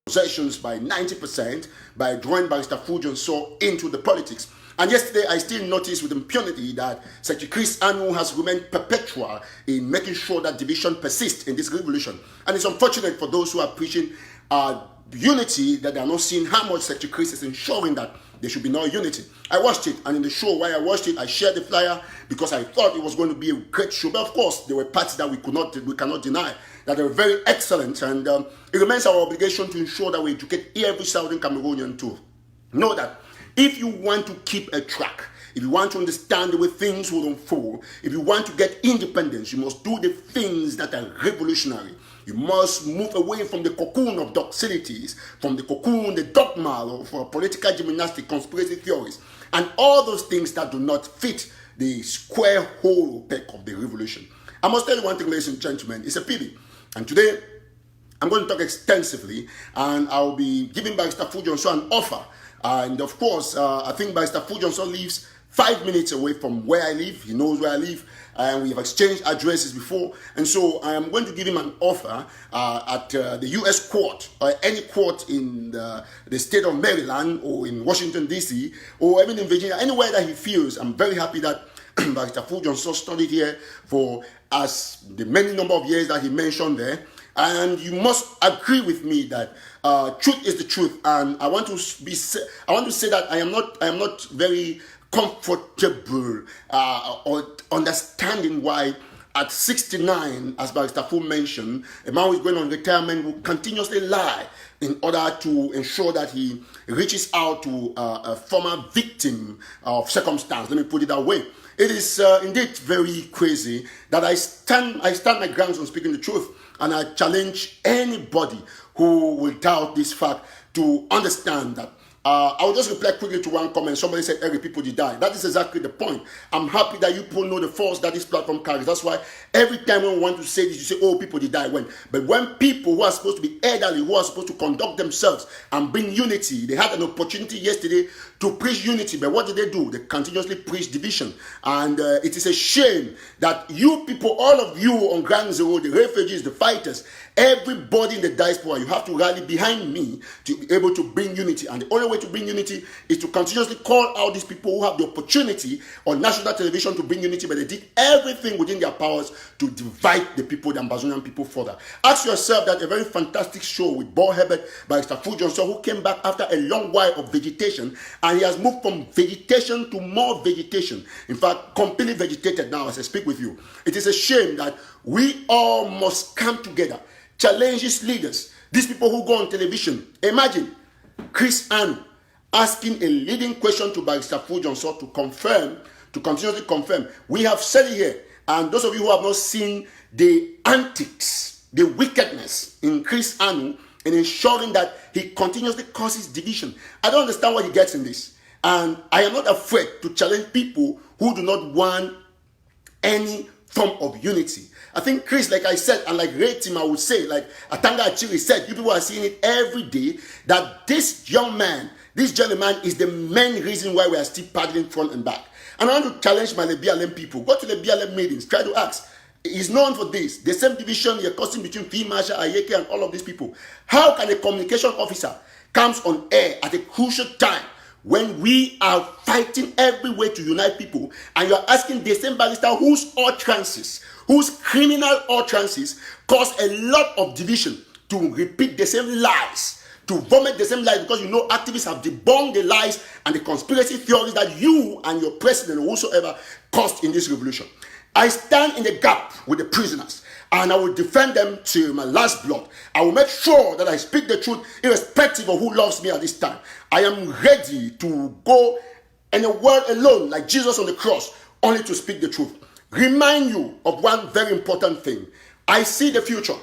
possessions by 90% by drawing Barrister Fru into the politics. And yesterday, I still noticed with impunity that Secretary Chris Anu has remained perpetual in making sure that division persists in this revolution. And it's unfortunate for those who are preaching unity that they are not seeing how much Secretary Chris is ensuring that there should be no unity. I watched it, and in the show, while I watched it, I shared the flyer because I thought it was going to be a great show. But of course, there were parts that we cannot deny that they were very excellent, and it remains our obligation to ensure that we educate every Southern Cameroonian to know that if you want to keep a track, if you want to understand the way things will unfold, if you want to get independence, you must do the things that are revolutionary. You must move away from the cocoon of docilities, from the cocoon, the dogma of political gymnastic, conspiracy theories, and all those things that do not fit the square hole peg of the revolution. I must tell you one thing, ladies and gentlemen, it's a pity. And today, I'm going to talk extensively, and I'll be giving Barrister Fru an offer. And of course, I think Barrister Fru lives 5 minutes away from where I live. He knows where I live, and we have exchanged addresses before. And so I am going to give him an offer at the U.S. court, or any court in the state of Maryland, or in Washington, D.C., or even in Virginia, anywhere that he feels. I'm very happy that Barrister Fru studied here for as the many number of years that he mentioned there. And you must agree with me that truth is the truth. And I want to say that I am not very comfortable or understanding why at 69, as Barrister Fru mentioned, a man who is going on retirement will continuously lie in order to ensure that he reaches out to a former victim of circumstance. Let me put it that way. It is indeed very crazy that I stand my grounds on speaking the truth, and I challenge anybody who will doubt this fact to understand that. I will just reply quickly to one comment. Somebody said, every people did die. That is exactly the point. I'm happy that you people know the force that this platform carries. That's why every time when we want to say this, you say, oh, people did die. But when people who are supposed to be elderly, who are supposed to conduct themselves and bring unity, they had an opportunity yesterday to preach unity. But what did they do? They continuously preach division. And it is a shame that you people, all of you on Ground Zero, the refugees, the fighters, everybody in the diaspora, you have to rally behind me to be able to bring unity. And the only way to bring unity is to continuously call out these people who have the opportunity on national television to bring unity, but they did everything within their powers to divide the people, the Ambazonian people, further. Ask yourself that a very fantastic show with Buea by Barrister Fru, who came back after a long while of vegetation, and he has moved from vegetation to more vegetation. In fact, completely vegetated now as I speak with you. It is a shame that we all must come together, challenge these leaders, these people who go on television. Imagine Chris Anu asking a leading question to Barrister Fru to continuously confirm. We have said it here, and those of you who have not seen the antics, the wickedness in Chris Anu in ensuring that he continuously causes division. I don't understand what he gets in this. And I am not afraid to challenge people who do not want any form of unity. I think Chris, like I said, and like Ray Tim, I would say, like Atanga Achiri said, you people are seeing it every day, that this young man, this gentleman is the main reason why we are still paddling front and back. And I want to challenge my BLM people. Go to the BLM meetings, try to ask. He's known for this. The same division you're causing between Field Marshal, Ayeke, and all of these people. How can a communication officer comes on air at a crucial time when we are fighting every way to unite people, and you're asking the same barrister whose utterances, whose criminal utterances cause a lot of division, to repeat the same lies, to vomit the same lies, because you know activists have debunked the lies and the conspiracy theories that you and your president or whosoever caused in this revolution. I stand in the gap with the prisoners, and I will defend them to my last blood. I will make sure that I speak the truth irrespective of who loves me at this time. I am ready to go in a world alone like Jesus on the cross, only to speak the truth. Remind you of one very important thing. I see the future.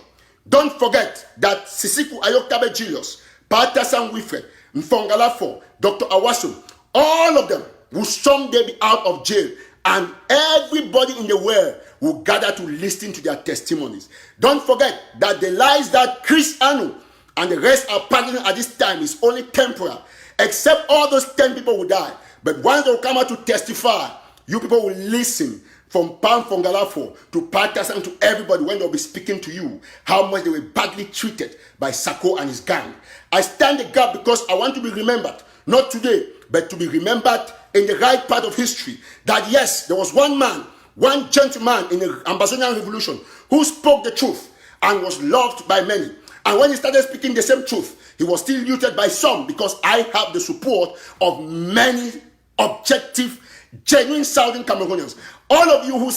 Don't forget that Sisiku Ayoktabe Julius, Patasan Wilfred, Mfongalafo, Dr. Awasu, all of them will someday be out of jail, and everybody in the world will gather to listen to their testimonies. Don't forget that the lies that Chris Anu and the rest are pardoning at this time is only temporal, except all those 10 people will die. But once they will come out to testify, you people will listen from Pam Fongalafo to Patterson to everybody when they'll be speaking to you, how much they were badly treated by Sako and his gang. I stand the gap because I want to be remembered, not today, but to be remembered in the right part of history, that yes, there was one man, one gentleman in the Ambazonian revolution who spoke the truth and was loved by many. And when he started speaking the same truth, he was still muted by some because I have the support of many objective, genuine Southern Cameroonians. All of you who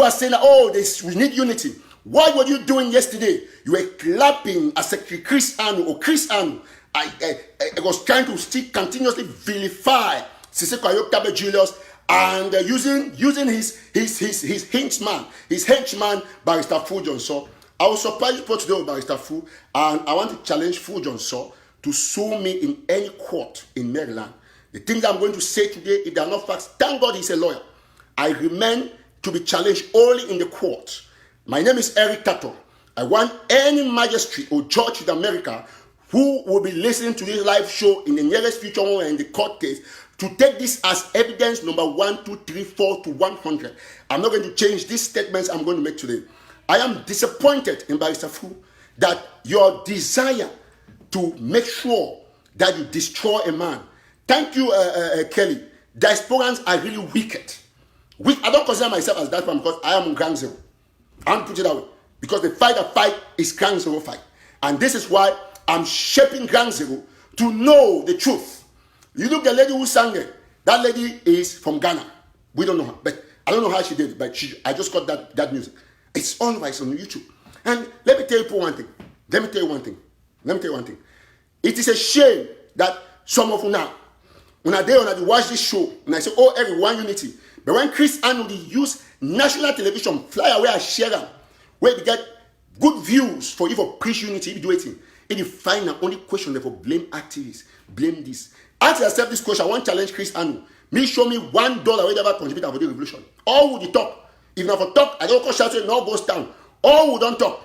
are saying, oh, we need unity. What were you doing yesterday? You were clapping as Secretary Chris Anu or Chris Anu. I was trying to still continuously vilify Siseko Ayoktabe Julius and using his henchman, Barrister Fru. So I was surprised today with Barrister Fru, and I want to challenge Fru to sue me in any court in Maryland. The things I'm going to say today, if they are not facts, thank God he's a lawyer. I remain to be challenged only in the court. My name is Eric TATAW. I want any magistrate or judge in America who will be listening to this live show in the nearest future or in the court case to take this as evidence number 1, 2, 3, 4 to 100. I'm not going to change these statements I'm going to make today. I am disappointed in Barrister Fru that your desire to make sure that you destroy a man. Thank you, Kelly. Diasporans are really wicked. I don't consider myself as that one because I am on ground zero. I'm put it that way. Because the fight I fight is ground zero fight. And this is why I'm shaping ground zero to know the truth. You look at the lady who sang it. That lady is from Ghana. We don't know her. But I don't know how she did it. But I just got that music. It's all right on YouTube. And let me tell you one thing. It is a shame that some of you now, when I watch this show, and I say, oh, everyone unity. But when Chris Anu use national television, fly away and share them, where we get good views for you for preach unity, if you do it, if you find an only question for blame activists, blame this. Ask yourself this question. I want to challenge Chris Anu. Me show me $1 whatever contribute for the revolution. All would you talk. If not for talk, I don't call shout no goes down. All who don't talk.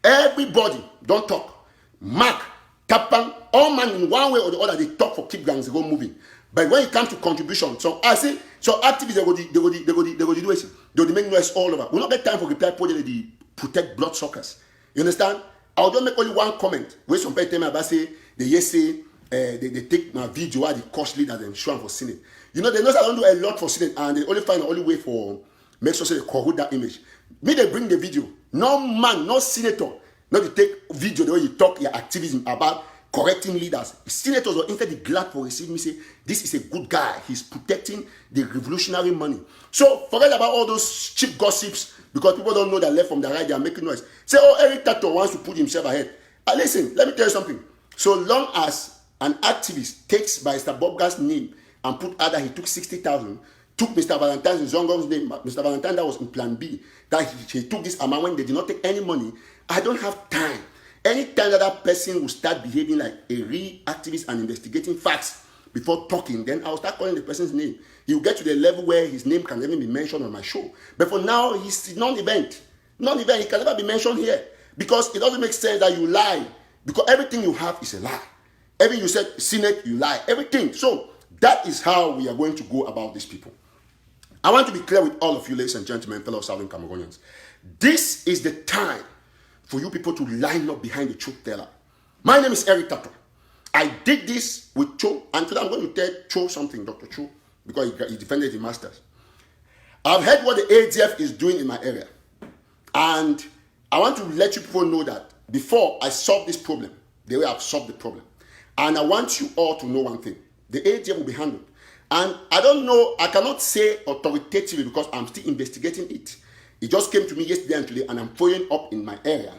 Everybody don't talk. Mark, Kapang, all man in one way or the other, they talk for keep gangs, they go moving. But when it comes to contribution, so I say, so activists, they go do it. They make noise all over. We don't get time for reply for the protect bloodsuckers. You understand? I'll just make only one comment. Where some people tell me about say, they take my video at the costly that they show for Senate. You know, they know I don't do a lot for Senate, and they only find the only way for make sure they corrode that image. Me, they bring the video. No man, no senator, not to take video the way you talk your activism about correcting leaders. Senators are instead glad for receiving me say, this is a good guy. He's protecting the revolutionary money. So forget about all those cheap gossips because people don't know that left from the right, they are making noise. Say, oh, Eric TATAW wants to put himself ahead. Listen, let me tell you something. So long as an activist takes Barrister Bobga's name and put other, he took 60,000, took Mr. Valentine's Zongon's name, Mr. Valentine that was in Plan B, that he took this amount when they did not take any money, I don't have time. Anytime that person will start behaving like a real activist and investigating facts before talking, then I'll start calling the person's name. He will get to the level where his name can even be mentioned on my show. But for now, he's non-event. Non-event, he can never be mentioned here. Because it doesn't make sense that you lie. Because everything you have is a lie. Everything you said, Senate, you lie. Everything. So that is how we are going to go about these people. I want to be clear with all of you, ladies and gentlemen, fellow Southern Cameroonians. This is the time for you people to line up behind the truth teller. My name is Eric TATAW. I did this with Cho, and today I'm going to tell Cho something, Dr. Cho, because he defended the masters. I've heard what the ADF is doing in my area, and I want to let you people know that before I solve this problem, the way I've solved the problem, and I want you all to know one thing. The ADF will be handled. And I don't know, I cannot say authoritatively because I'm still investigating it. It just came to me yesterday and today, and I'm following up in my area.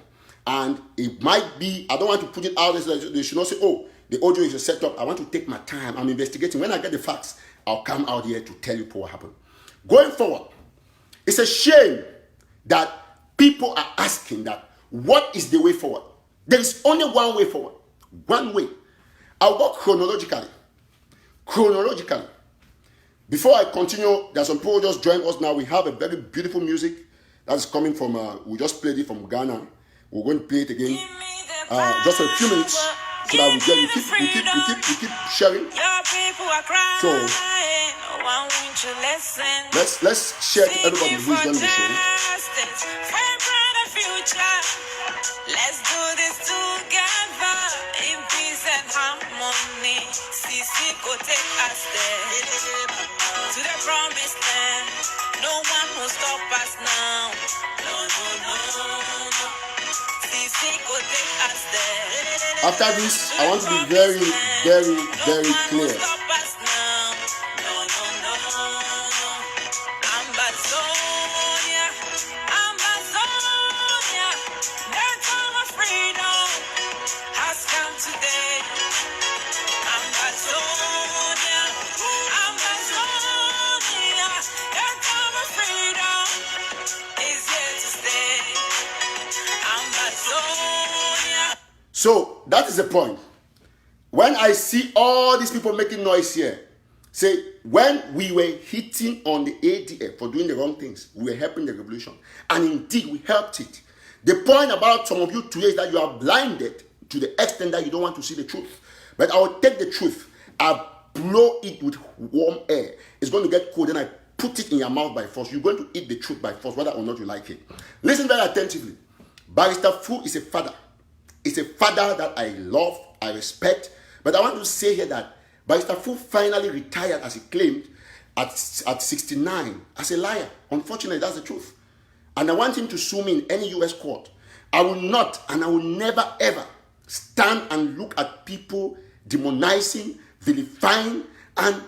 And it might be, I don't want to put it out there so that they should not say, oh, the audio is a setup. I want to take my time. I'm investigating. When I get the facts, I'll come out here to tell you what happened. Going forward, it's a shame that people are asking that, what is the way forward? There is only one way forward. One way. I'll go chronologically. Before I continue, there's some people just joined us now. We have a very beautiful music that's coming from, we just played it from Ghana. We're going to play it again just for a few minutes so that we keep sharing. So Let's share to everybody who's joining the show. Let's do this together in peace and harmony. Sisi go take us there to the promised land. No one will stop us now. No, no, no, no. Sisi go take us there. After this, I want to be very, very, very clear. Ambazonia, Ambazonia, the time of freedom has come today. Ambazonia, Ambazonia, the time of freedom is here to stay. Ambazonia. So that is the point. When I see all these people making noise here, say, when we were hitting on the ADF for doing the wrong things, we were helping the revolution. And indeed, we helped it. The point about some of you today is that you are blinded to the extent that you don't want to see the truth. But I will take the truth, I blow it with warm air. It's going to get cold, and I put it in your mouth by force. You're going to eat the truth by force, whether or not you like it. Listen very attentively. Barrister Fru is a father. It's a father that I love, I respect. But I want to say here that Barrister Fru finally retired, as he claimed, at 69 as a liar. Unfortunately, that's the truth. And I want him to sue me in any U.S. court. I will not, and I will never, ever stand and look at people demonizing, vilifying, and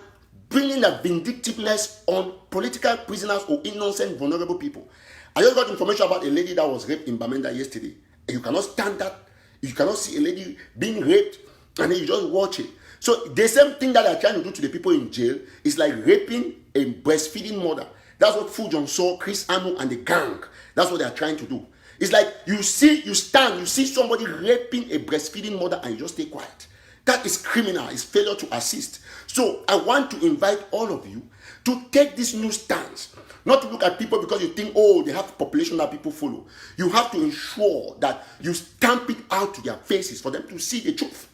bringing a vindictiveness on political prisoners or innocent, vulnerable people. I just got information about a lady that was raped in Bamenda yesterday. And you cannot stand that. You cannot see a lady being raped, and then you just watch it. So the same thing that they're trying to do to the people in jail is like raping a breastfeeding mother. That's what Fujon saw, Chris Anu and the gang. That's what they're trying to do. It's like you see somebody raping a breastfeeding mother and you just stay quiet. That is criminal. It's failure to assist. So I want to invite all of you to take this new stance. Not to look at people because you think, oh, they have a population that people follow. You have to ensure that you stamp it out to their faces for them to see the truth.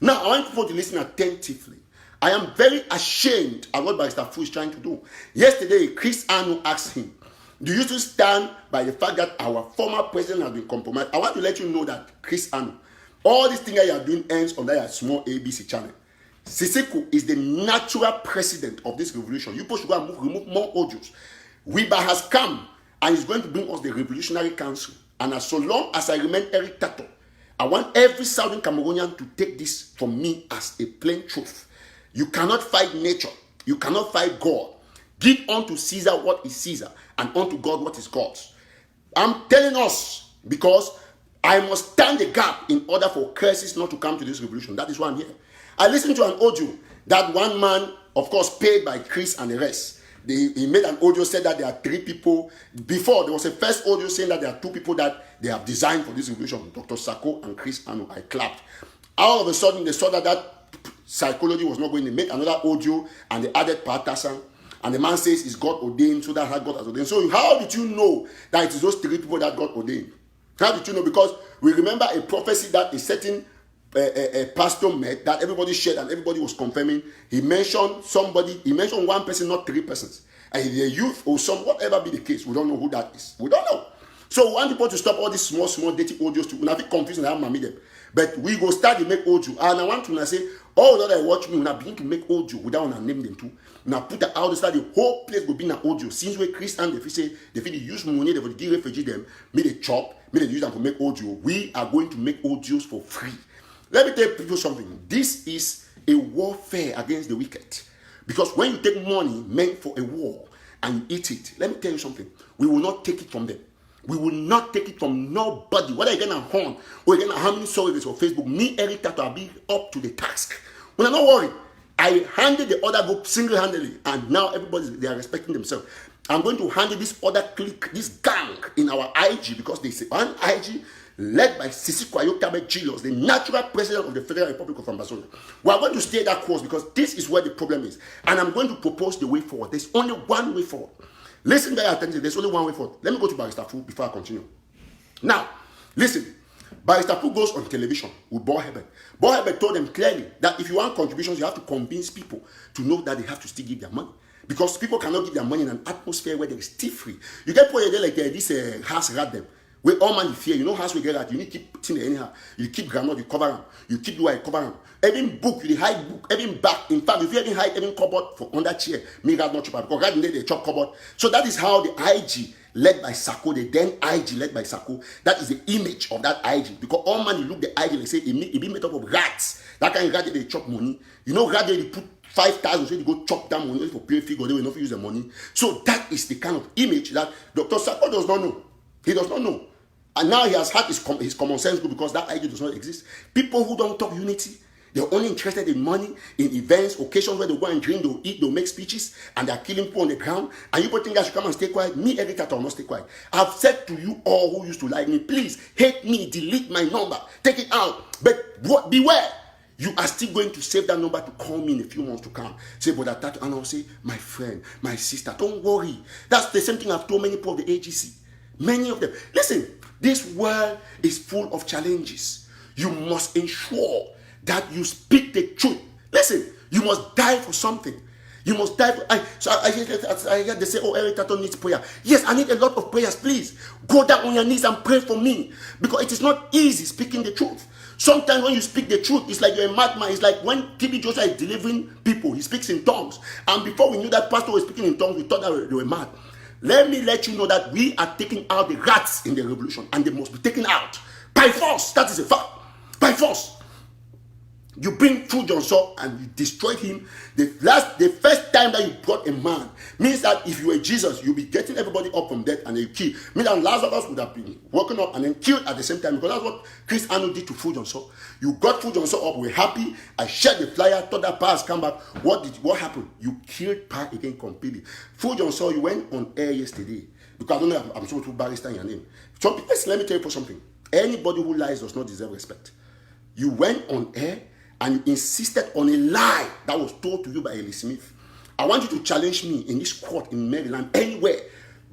Now, I want people to listen attentively. I am very ashamed at what Barrister Fru is trying to do. Yesterday, Chris Anu asked him, do you still stand by the fact that our former president has been compromised? I want to let you know that, Chris Anu, all these things that you are doing ends on that small ABC channel. Siseko is the natural president of this revolution. You supposed to go and remove more audios. Wiba has come and is going to bring us the Revolutionary Council. And as so long as I remain Eric TATAW, I want every Southern Cameroonian to take this from me as a plain truth. You cannot fight nature. You cannot fight God. Give unto Caesar what is Caesar, and unto God what is God's. I'm telling us because I must stand the gap in order for curses not to come to this revolution. That is why I'm here. I listened to an audio that one man, of course, paid by Chris and the rest. He made an audio, said that there are 3 people. Before, there was a first audio saying that there are 2 people that they have designed for this revolution, Dr. Sako and Chris Anu. I clapped. All of a sudden, they saw that psychology was not going to make another audio, and they added Patasan. And the man says it's God ordained, so that's how God has ordained. So how did you know that it is those 3 people that God ordained? How did you know? Because we remember a prophecy that a certain pastor met, that everybody shared and everybody was confirming. He mentioned one person, not 3 persons. And the youth or some, whatever be the case, we don't know who that is. We don't know. So we want people to stop all these small, dirty audios to not be confused and have them. But we go start to make audio. And I want to say, all that I watch me, when I begin to make audio without name them too. Now put that out, start the whole place will be in audio. Since we Christian, they say they use money, they will give refugee them, may they chop, may they use them to make audio. We are going to make audios for free. Let me tell people something. This is a warfare against the wicked. Because when you take money meant for a war and you eat it, let me tell you something. We will not take it from them. We will not take it from nobody. Whether you're going to horn or you're going to how many surveys or Facebook, me, Eric TATAW, will be up to the task. When I'm not worried, I handled the other group single-handedly, and now they are respecting themselves. I'm going to handle this other clique, this gang in our IG, because they say one IG led by Sisi Kwayotabe Jilos, the natural president of the Federal Republic of Ambazonians. We are going to stay that course because this is where the problem is. And I'm going to propose the way forward. There's only one way forward. Listen very attentively. There's only one way forward. Let me go to Barrister Fru before I continue. Now, listen. Barrister Fru goes on television with Buea. Buea told them clearly that if you want contributions, you have to convince people to know that they have to still give their money. Because people cannot give their money in an atmosphere where there is thief-free. You get people there like this house rat them. Where all man fear, you know house we get that, you need to keep putting it anyhow. You keep granite, you cover them. You keep do it, cover them. Even book, you hide book, even back. In fact, if you even hide even cupboard for under chair, me rat not chop because right in there they chop cupboard. So that is how the IG led by Sako, the then IG led by Sako, that is the image of that IG. Because all man you look the IG, they say it be made up of rats. That kind of rat they chop money. You know, rat they put 5,000, so they go chop down money for play figure, they will not use the money. So that is the kind of image that Dr. Sako does not know. He does not know. And now he has had his common sense go because that idea does not exist. People who don't talk unity, they're only interested in money, in events, occasions where they go and drink, they'll eat, they'll make speeches, and they're killing people on the ground. And you people think I should come and stay quiet? Me, every TATAW will not stay quiet. I've said to you all who used to like me, please hate me, delete my number, take it out. But beware. You are still going to save that number to call me in a few months to come. Say, Brother TATAW, and I'll say, my friend, my sister, don't worry. That's the same thing I've told many people of the AGC. Many of them. Listen, this world is full of challenges. You must ensure that you speak the truth. Listen, you must die for something. You must die for... I hear they say, oh, Eric TATAW needs prayer. Yes, I need a lot of prayers, please. Go down on your knees and pray for me. Because it is not easy speaking the truth. Sometimes when you speak the truth, it's like you're a madman. It's like when TB Joshua is delivering people, he speaks in tongues. And before we knew that pastor was speaking in tongues, we thought that they were mad. Let me let you know that we are taking out the rats in the revolution, and they must be taken out by force. That is a fact. By force. You bring Fru Johnson and you destroyed him. The first time that you brought a man means that if you were Jesus, you'll be getting everybody up from death and you kill. Means that Lazarus would have been woken up and then killed at the same time, because that's what Chris Anu did to Fru Johnson. You got Fru Johnson up, we're happy. I shared the flyer, thought that Pa has come back. What happened? You killed Pa again completely. Fru Johnson, you went on air yesterday. Because I don't know, I'm supposed to Barrister in your name. So let me tell you for something. Anybody who lies does not deserve respect. You went on air and you insisted on a lie that was told to you by Ellie Smith. I want you to challenge me in this court in Maryland, anywhere.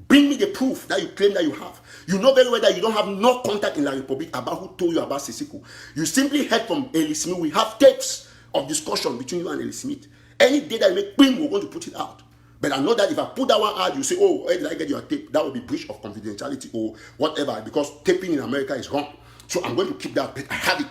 Bring me the proof that you claim that you have. You know very well that you don't have no contact in La Republic about who told you about Sisiku. You simply heard from Ellie Smith. We have tapes of discussion between you and Ellie Smith. Any day that you make pim, we're going to put it out. But I know that if I put that one out, you say, oh, where did I get your tape? That will be breach of confidentiality or whatever, because taping in America is wrong. So I'm going to keep that, but I have it.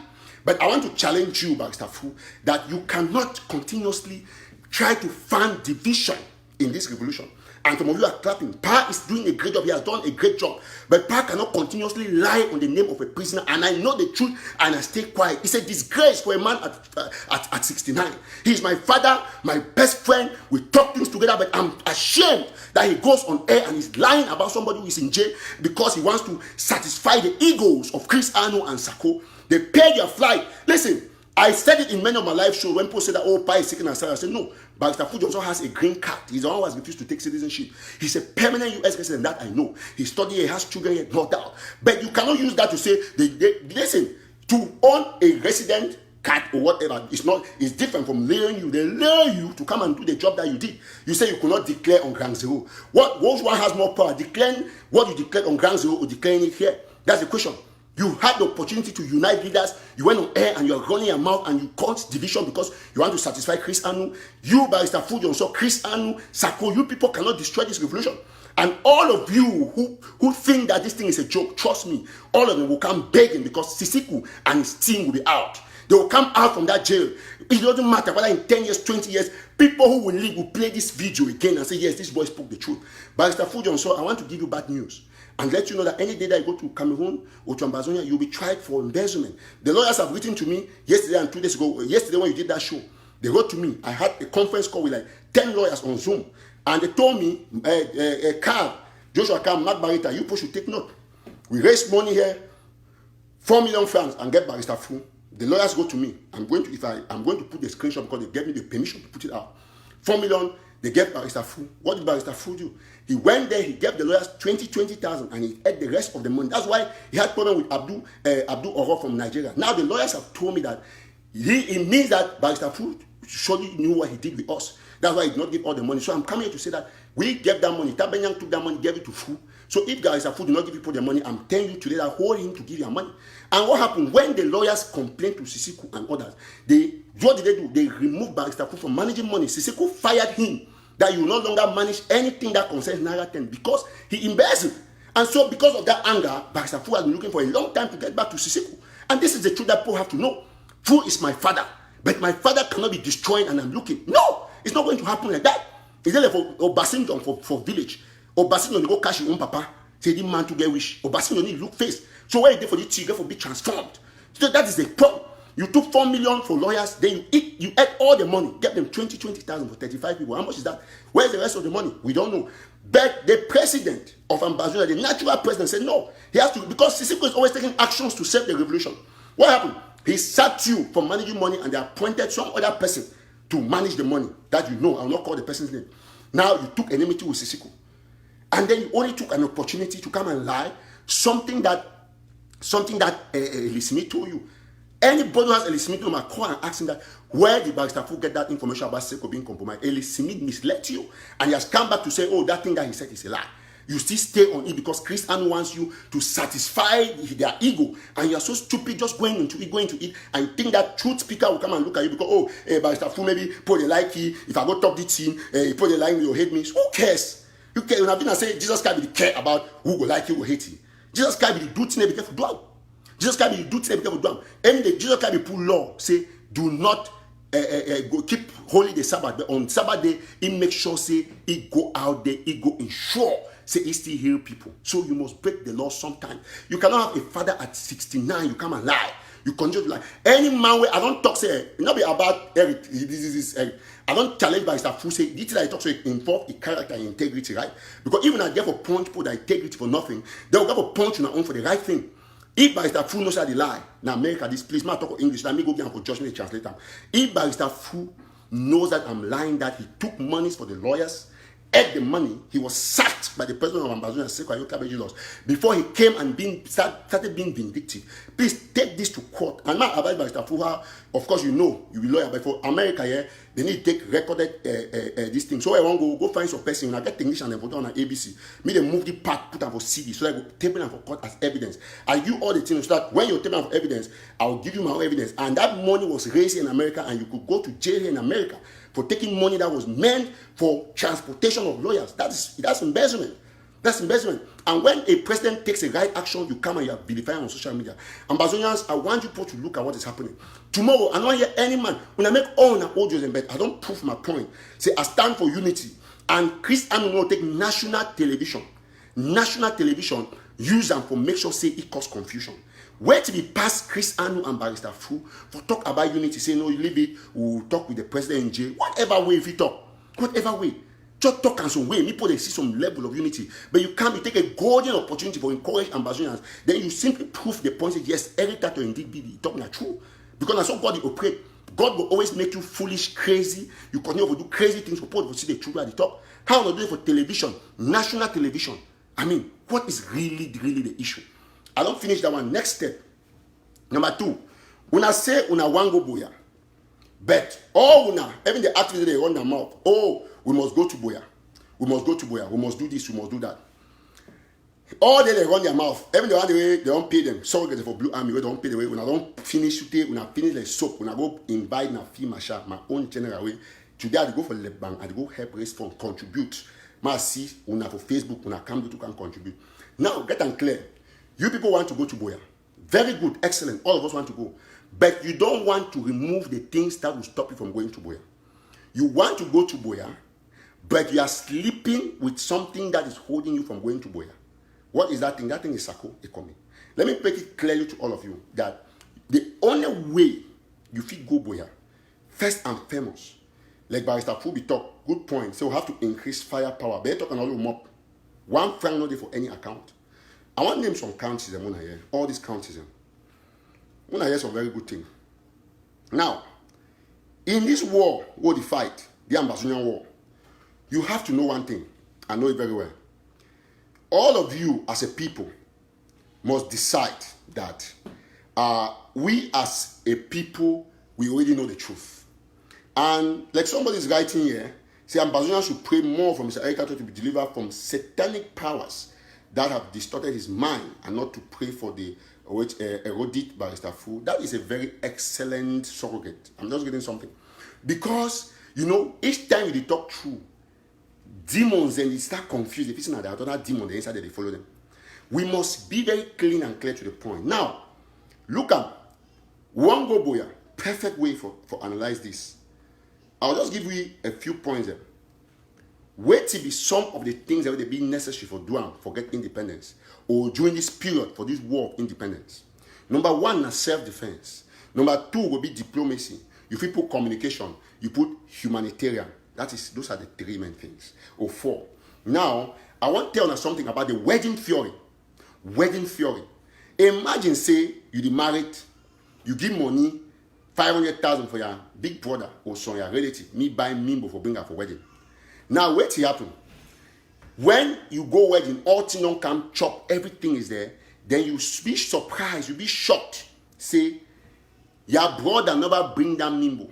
But I want to challenge you, Barrister Fru, that you cannot continuously try to fan division in this revolution. And some of you are clapping. Pa is doing a great job. He has done a great job. But Pa cannot continuously lie on the name of a prisoner. And I know the truth and I stay quiet. It's a disgrace for a man at 69. He's my father, my best friend. We talk things together, but I'm ashamed that he goes on air and is lying about somebody who is in jail because he wants to satisfy the egos of Chris Anu and Sako. They paid your flight. Listen, I said it in many of my live shows when people say that, oh, Pa is seeking asylum. I said, no, Barrister Fru also has a green card. He's the one who has refused to take citizenship. He's a permanent U.S. resident, that I know. He studied here, has children here, no doubt. But you cannot use that to say, listen, to own a resident card or whatever, it's different from laying you. They lay you to come and do the job that you did. You say you could not declare on ground zero. Which one has more power, declaring what you declared on ground zero or declaring it here? That's the question. You had the opportunity to unite leaders. You went on air and you're running your mouth and you caused division because you want to satisfy Chris Anu. You, Barrister Fru Johnson, Chris Anu, Sako, you people cannot destroy this revolution. And all of you who think that this thing is a joke, trust me, all of them will come begging because Sisiku and his team will be out. They will come out from that jail. It doesn't matter whether in 10 years, 20 years, people who will leave will play this video again and say, yes, this boy spoke the truth. Barrister Fru Johnson, I want to give you bad news and let you know that any day that you go to Cameroon or to Ambazonians, you'll be tried for embezzlement. The lawyers have written to me yesterday and 2 days ago. Yesterday when you did that show, they wrote to me. I had a conference call with like 10 lawyers on Zoom. And they told me, Joshua Carl, Mark Barita, you people should take note. We raise money here, 4 million francs, and get Barrister Fru. The lawyers go to me. I'm going to put the screenshot because they gave me the permission to put it out. 4 million, they gave Barrister Fru. What did Barrister Fru do? He went there, he gave the lawyers 20,000 and he ate the rest of the money. That's why he had problem with Abdul Oro from Nigeria. Now the lawyers have told me that it means that Barrister Fru surely knew what he did with us. That's why he did not give all the money. So I'm coming here to say that we gave that money. Tabenyang took that money, gave it to Fru. So if Barrister Fru did not give people their money, I'm telling you today that hold him to give your money. And what happened when the lawyers complained to Sisiku and others? What did they do? They removed Barrister Fru from managing money. Sisiku fired him that you no longer manage anything that concerns Naira 10 because he embezzled. And so because of that anger, Barrister Fru has been looking for a long time to get back to Sisiku. And this is the truth that people have to know. Fru is my father, but my father cannot be destroying and I'm looking. No, it's not going to happen like that. It's not like for Ambazonians for village. Ambazonians go cash your own papa. Say the man to get wish. Ambazonians need look face. So where is there for the tigre for be transformed? So that is the problem. You took 4 million for lawyers, then you ate all the money, get them 20,000 for 35 people. How much is that? Where's the rest of the money? We don't know. But the president of Ambazonia, the natural president, said no. He has to, because Sisiku is always taking actions to save the revolution. What happened? He sacked you for managing money and they appointed some other person to manage the money that you know. I will not call the person's name. Now you took enmity with Sisiku. And then you only took an opportunity to come and lie, something that Elisimi told you. Anybody who has Elisimi might call and ask him that, where did Barrister Fru get that information about Seko being compromised? Elisimi misled you. And he has come back to say, oh, that thing that he said is a lie. You still stay on it because Chris Anu wants you to satisfy their ego. And you are so stupid just going into it, and you think that truth speaker will come and look at you because, oh, Barrister Fru maybe put a like here. If I go talk this team, he put a like, you'll hate me. So who cares? You care. You have been and say, Jesus Christ will care about who will like you or hate you. Jesus Christ will do things be careful do. Jesus Christ will do things be careful do. And the Jesus Christ will put law, say, do not go keep holy the Sabbath. But on Sabbath day, he make sure say he go out there, he go ensure say he still heal people. So you must break the law sometime. You cannot have a father at 69, you come and lie. You continue to lie. Any man where I don't talk say it not be about Eric. This is Eric. I don't challenge Barrister Fru say this that I talk so it involve the character and integrity, right? Because even I therefore punch people that integrity for nothing, they will therefore punch you on for the right thing. If Barrister Fru knows how they lie, now America, this please, man talk English, let me go get for judgment translator. If Barrister Fru knows that I'm lying, that he took monies for the lawyers, ate the money, he was sacked by the president of Ambazonians before he came and started being vindictive. Please take this to court. And my advice Barrister Fru, of course you know, you will lawyer, but for America here, they need to take recorded this thing. So I want to go find some person, when I get technician and put on an ABC, me they move the part, put them for CD, so I go tape them for court as evidence. I do all the things so that when you're taping for evidence, I'll give you my own evidence. And that money was raised in America, and you could go to jail here in America for taking money that was meant for transportation of lawyers. That's embezzlement. That's embezzlement. And when a president takes a right action, you come and you are vilifying on social media. Ambazonians, I want you people to look at what is happening. Tomorrow, I don't hear any man. When I make all an audios in bed, I don't prove my point. Say, I stand for unity. And Chris Anu will take national television. National television, use them for make sure say it cause confusion. Where to be past Chris Anu and Barrister Fru for talk about unity, say no, you leave it, we'll talk with the president in jail. Whatever way if you talk, whatever way. Just talk and some way, people they see some level of unity. But you can't take a golden opportunity for encourage Ambazonians. Then you simply prove the point that yes, every TATAW indeed be talking are true. Because that's how God will operate. God will always make you foolish, crazy. You continue to do crazy things for people to see the truth at the top. How to do it for television, national television? I mean, what is really the issue? I don't finish that one. Next step. Number 2. Una say una want go Buea. But all una, even the activity they run their mouth. Oh, we must go to Buea. We must go to Buea. We must do this. We must do that. All day they run their mouth. Even the one way they don't pay them. Surrogate for Blue Army. We don't pay the way. When I don't finish today, when I finish like soap, when I go invite na fee my own general way. Today I go for the bank. I go help raise fund, contribute. Ma see una for Facebook. Una come to can contribute. Now get and clear. You people want to go to Buea. Very good, excellent. All of us want to go. But you don't want to remove the things that will stop you from going to Buea. You want to go to Buea, but you are sleeping with something that is holding you from going to Buea. What is that thing? That thing is Sako Ekomi. Let me make it clearly to all of you that the only way you fit go Buea, first and foremost, like Barrister Fru be talk, good point. So we have to increase firepower. Better talk another mop. 1 franc not there for any account. I want to name some counties and here. All these counties. When I hear some very good thing. Now, in this war, what the fight, the Ambazonian war, you have to know one thing. I know it very well. All of you as a people must decide that we as a people, we already know the truth. And like somebody is writing here, say Ambazonians should pray more for Mr. Eric TATAW to be delivered from satanic powers that have distorted his mind and not to pray for the erudite Barrister Fru. That is a very excellent surrogate. I'm just getting something. Because, you know, each time you talk true, demons and they start confused. If it's not that other demon, the inside they follow them. We must be very clean and clear to the point. Now, look at Wango Buea. Perfect way for analyze this. I'll just give you a few points there. Wait to be some of the things that will be necessary for doing for get independence or during this period for this war of independence. Number one is self-defense. Number two will be diplomacy. You put communication, you put humanitarian. Those are the three main things. Or four. Now, I want to tell you something about the wedding theory. Wedding theory. Imagine, say, you married, you give money, 500,000 for your big brother or son, your relative, me buy Mimbo for bring her for wedding. Now, wait till happen. When you go wedding, all things don't come chop, everything is there, then you be surprised, you be shocked. Say, your brother never bring that Mimbo.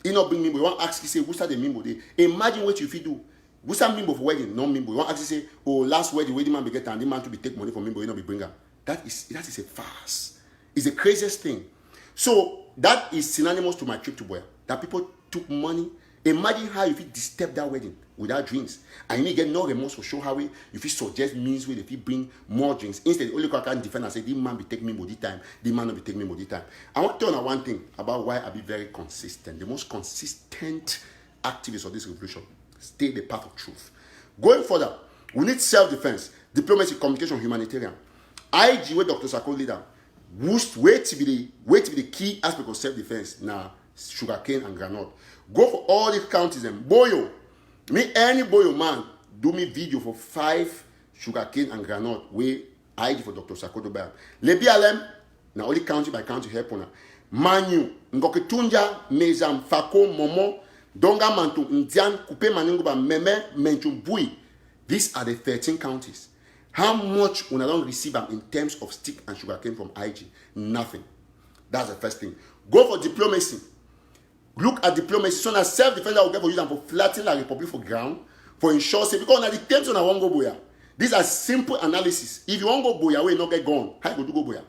He not bring Mimbo. You want to ask, you say, who's that the Mimbo? Imagine what you fit do. Who's that Mimbo for wedding? No Mimbo. You want to ask, you say, oh, last wedding man be get and the man to be take money from Mimbo, you not be bring her. That is a farce. It's the craziest thing. So, that is synonymous to my trip to Buea. That people took money. Imagine how if you disturb that wedding without drinks. And you get no remorse for show how if you suggest means where if you bring more drinks. Instead, only can defend and say, this man be taking me body time. This man not be taking me body time. I want to tell you one thing about why I be very consistent. The most consistent activist of this revolution. Stay the path of truth. Going further, we need self-defense, diplomacy, communication, humanitarian. IG where Dr. Sako leader. Wait to be the key aspect of self-defense now, sugarcane and granite. Go for all these counties and Boyo. Any Boyo man do me video for 5 sugarcane and granite where ID for Dr. Sakoto Bam. Lebi Alem, na only county by county help on. Manu, Ngoketunja, Mezam, Fako, Momo, Donga Mantu, Ndian, Kupe Manunguba, Meme, Menchum, Bui. These are the 13 counties. How much when I don't receive them in terms of stick and sugarcane from IG? Nothing. That's the first thing. Go for diplomacy. Look at diplomacy. So now self-defense will get for you and for flattening the republic for ground, for ensure safe. Because now the terms on I won't go Buea. These are simple analysis. If you want to go Buea, where you not get gone, how you go Buea?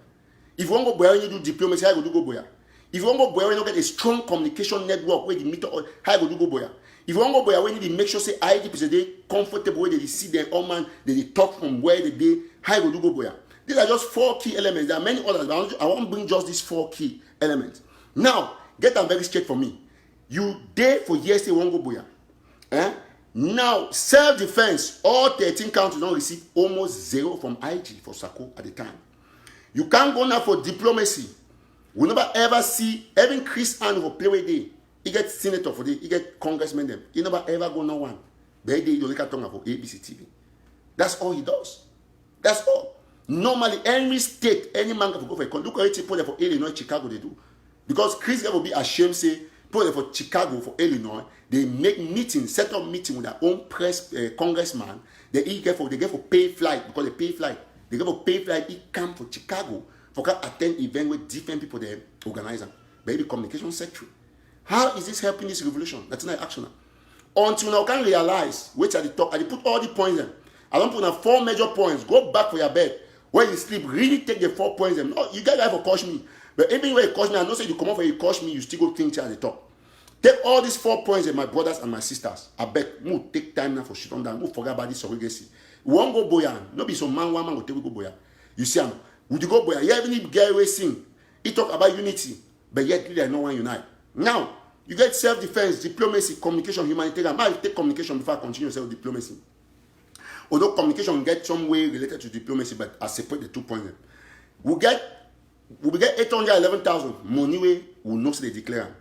If you want to go Buea, when you do diplomacy, how you go Buea? If you want to go Buea, when you not get a strong communication network where the meter, how you go Buea? If you want to go Buea, when you make sure say ID people they comfortable where they see their own man, they talk from where they be, how you go Buea? These are just 4 key elements. There are many others, but I won't bring just these 4 key elements. Now, get them very straight for me. You there for years, say won't go Buea. Now, self-defense, all 13 counties don't receive almost 0 from IG for Sako at the time. You can't go now for diplomacy. We never ever see, even Chris Ann for play with day. He get senator for day, he get congressman them. He never ever go no one. But he look at for ABC TV. That's all he does. That's all. Normally, any state, any man can go for a look at it, people there for Illinois, Chicago, they do. Because Chris will be ashamed, say, people there for Chicago, for Illinois, they make meetings, set up meeting with their own press congressman. They get for pay flight, because they pay flight. They get for pay flight, he come for Chicago, for attend event with different people they organize them. Baby communication secretary. How is this helping this revolution? That's not action. Until now, can realize, which at the top, I put all the points in. I don't put 4 major points. Go back for your bed. When you sleep, really take the 4 points. No, you guys have to coach me. But even when you coach me, I know say you come up and you coach me, you still go think at the top. Take all these 4 points in my brothers and my sisters. I bet, move take time now for shit on that. Move forget about this surrogacy. We won't go Buea. No be some man, one man will take we go Buea. You see, would you go Buea? Yeah, even if get away sing, he talk about unity, but yet really no one unite. Now, you get self-defense, diplomacy, communication, humanitarian. I take communication before I continue self-diplomacy. Although communication get some way related to diplomacy, but I separate the 2 points. We get 811,000 money way will not say they declare.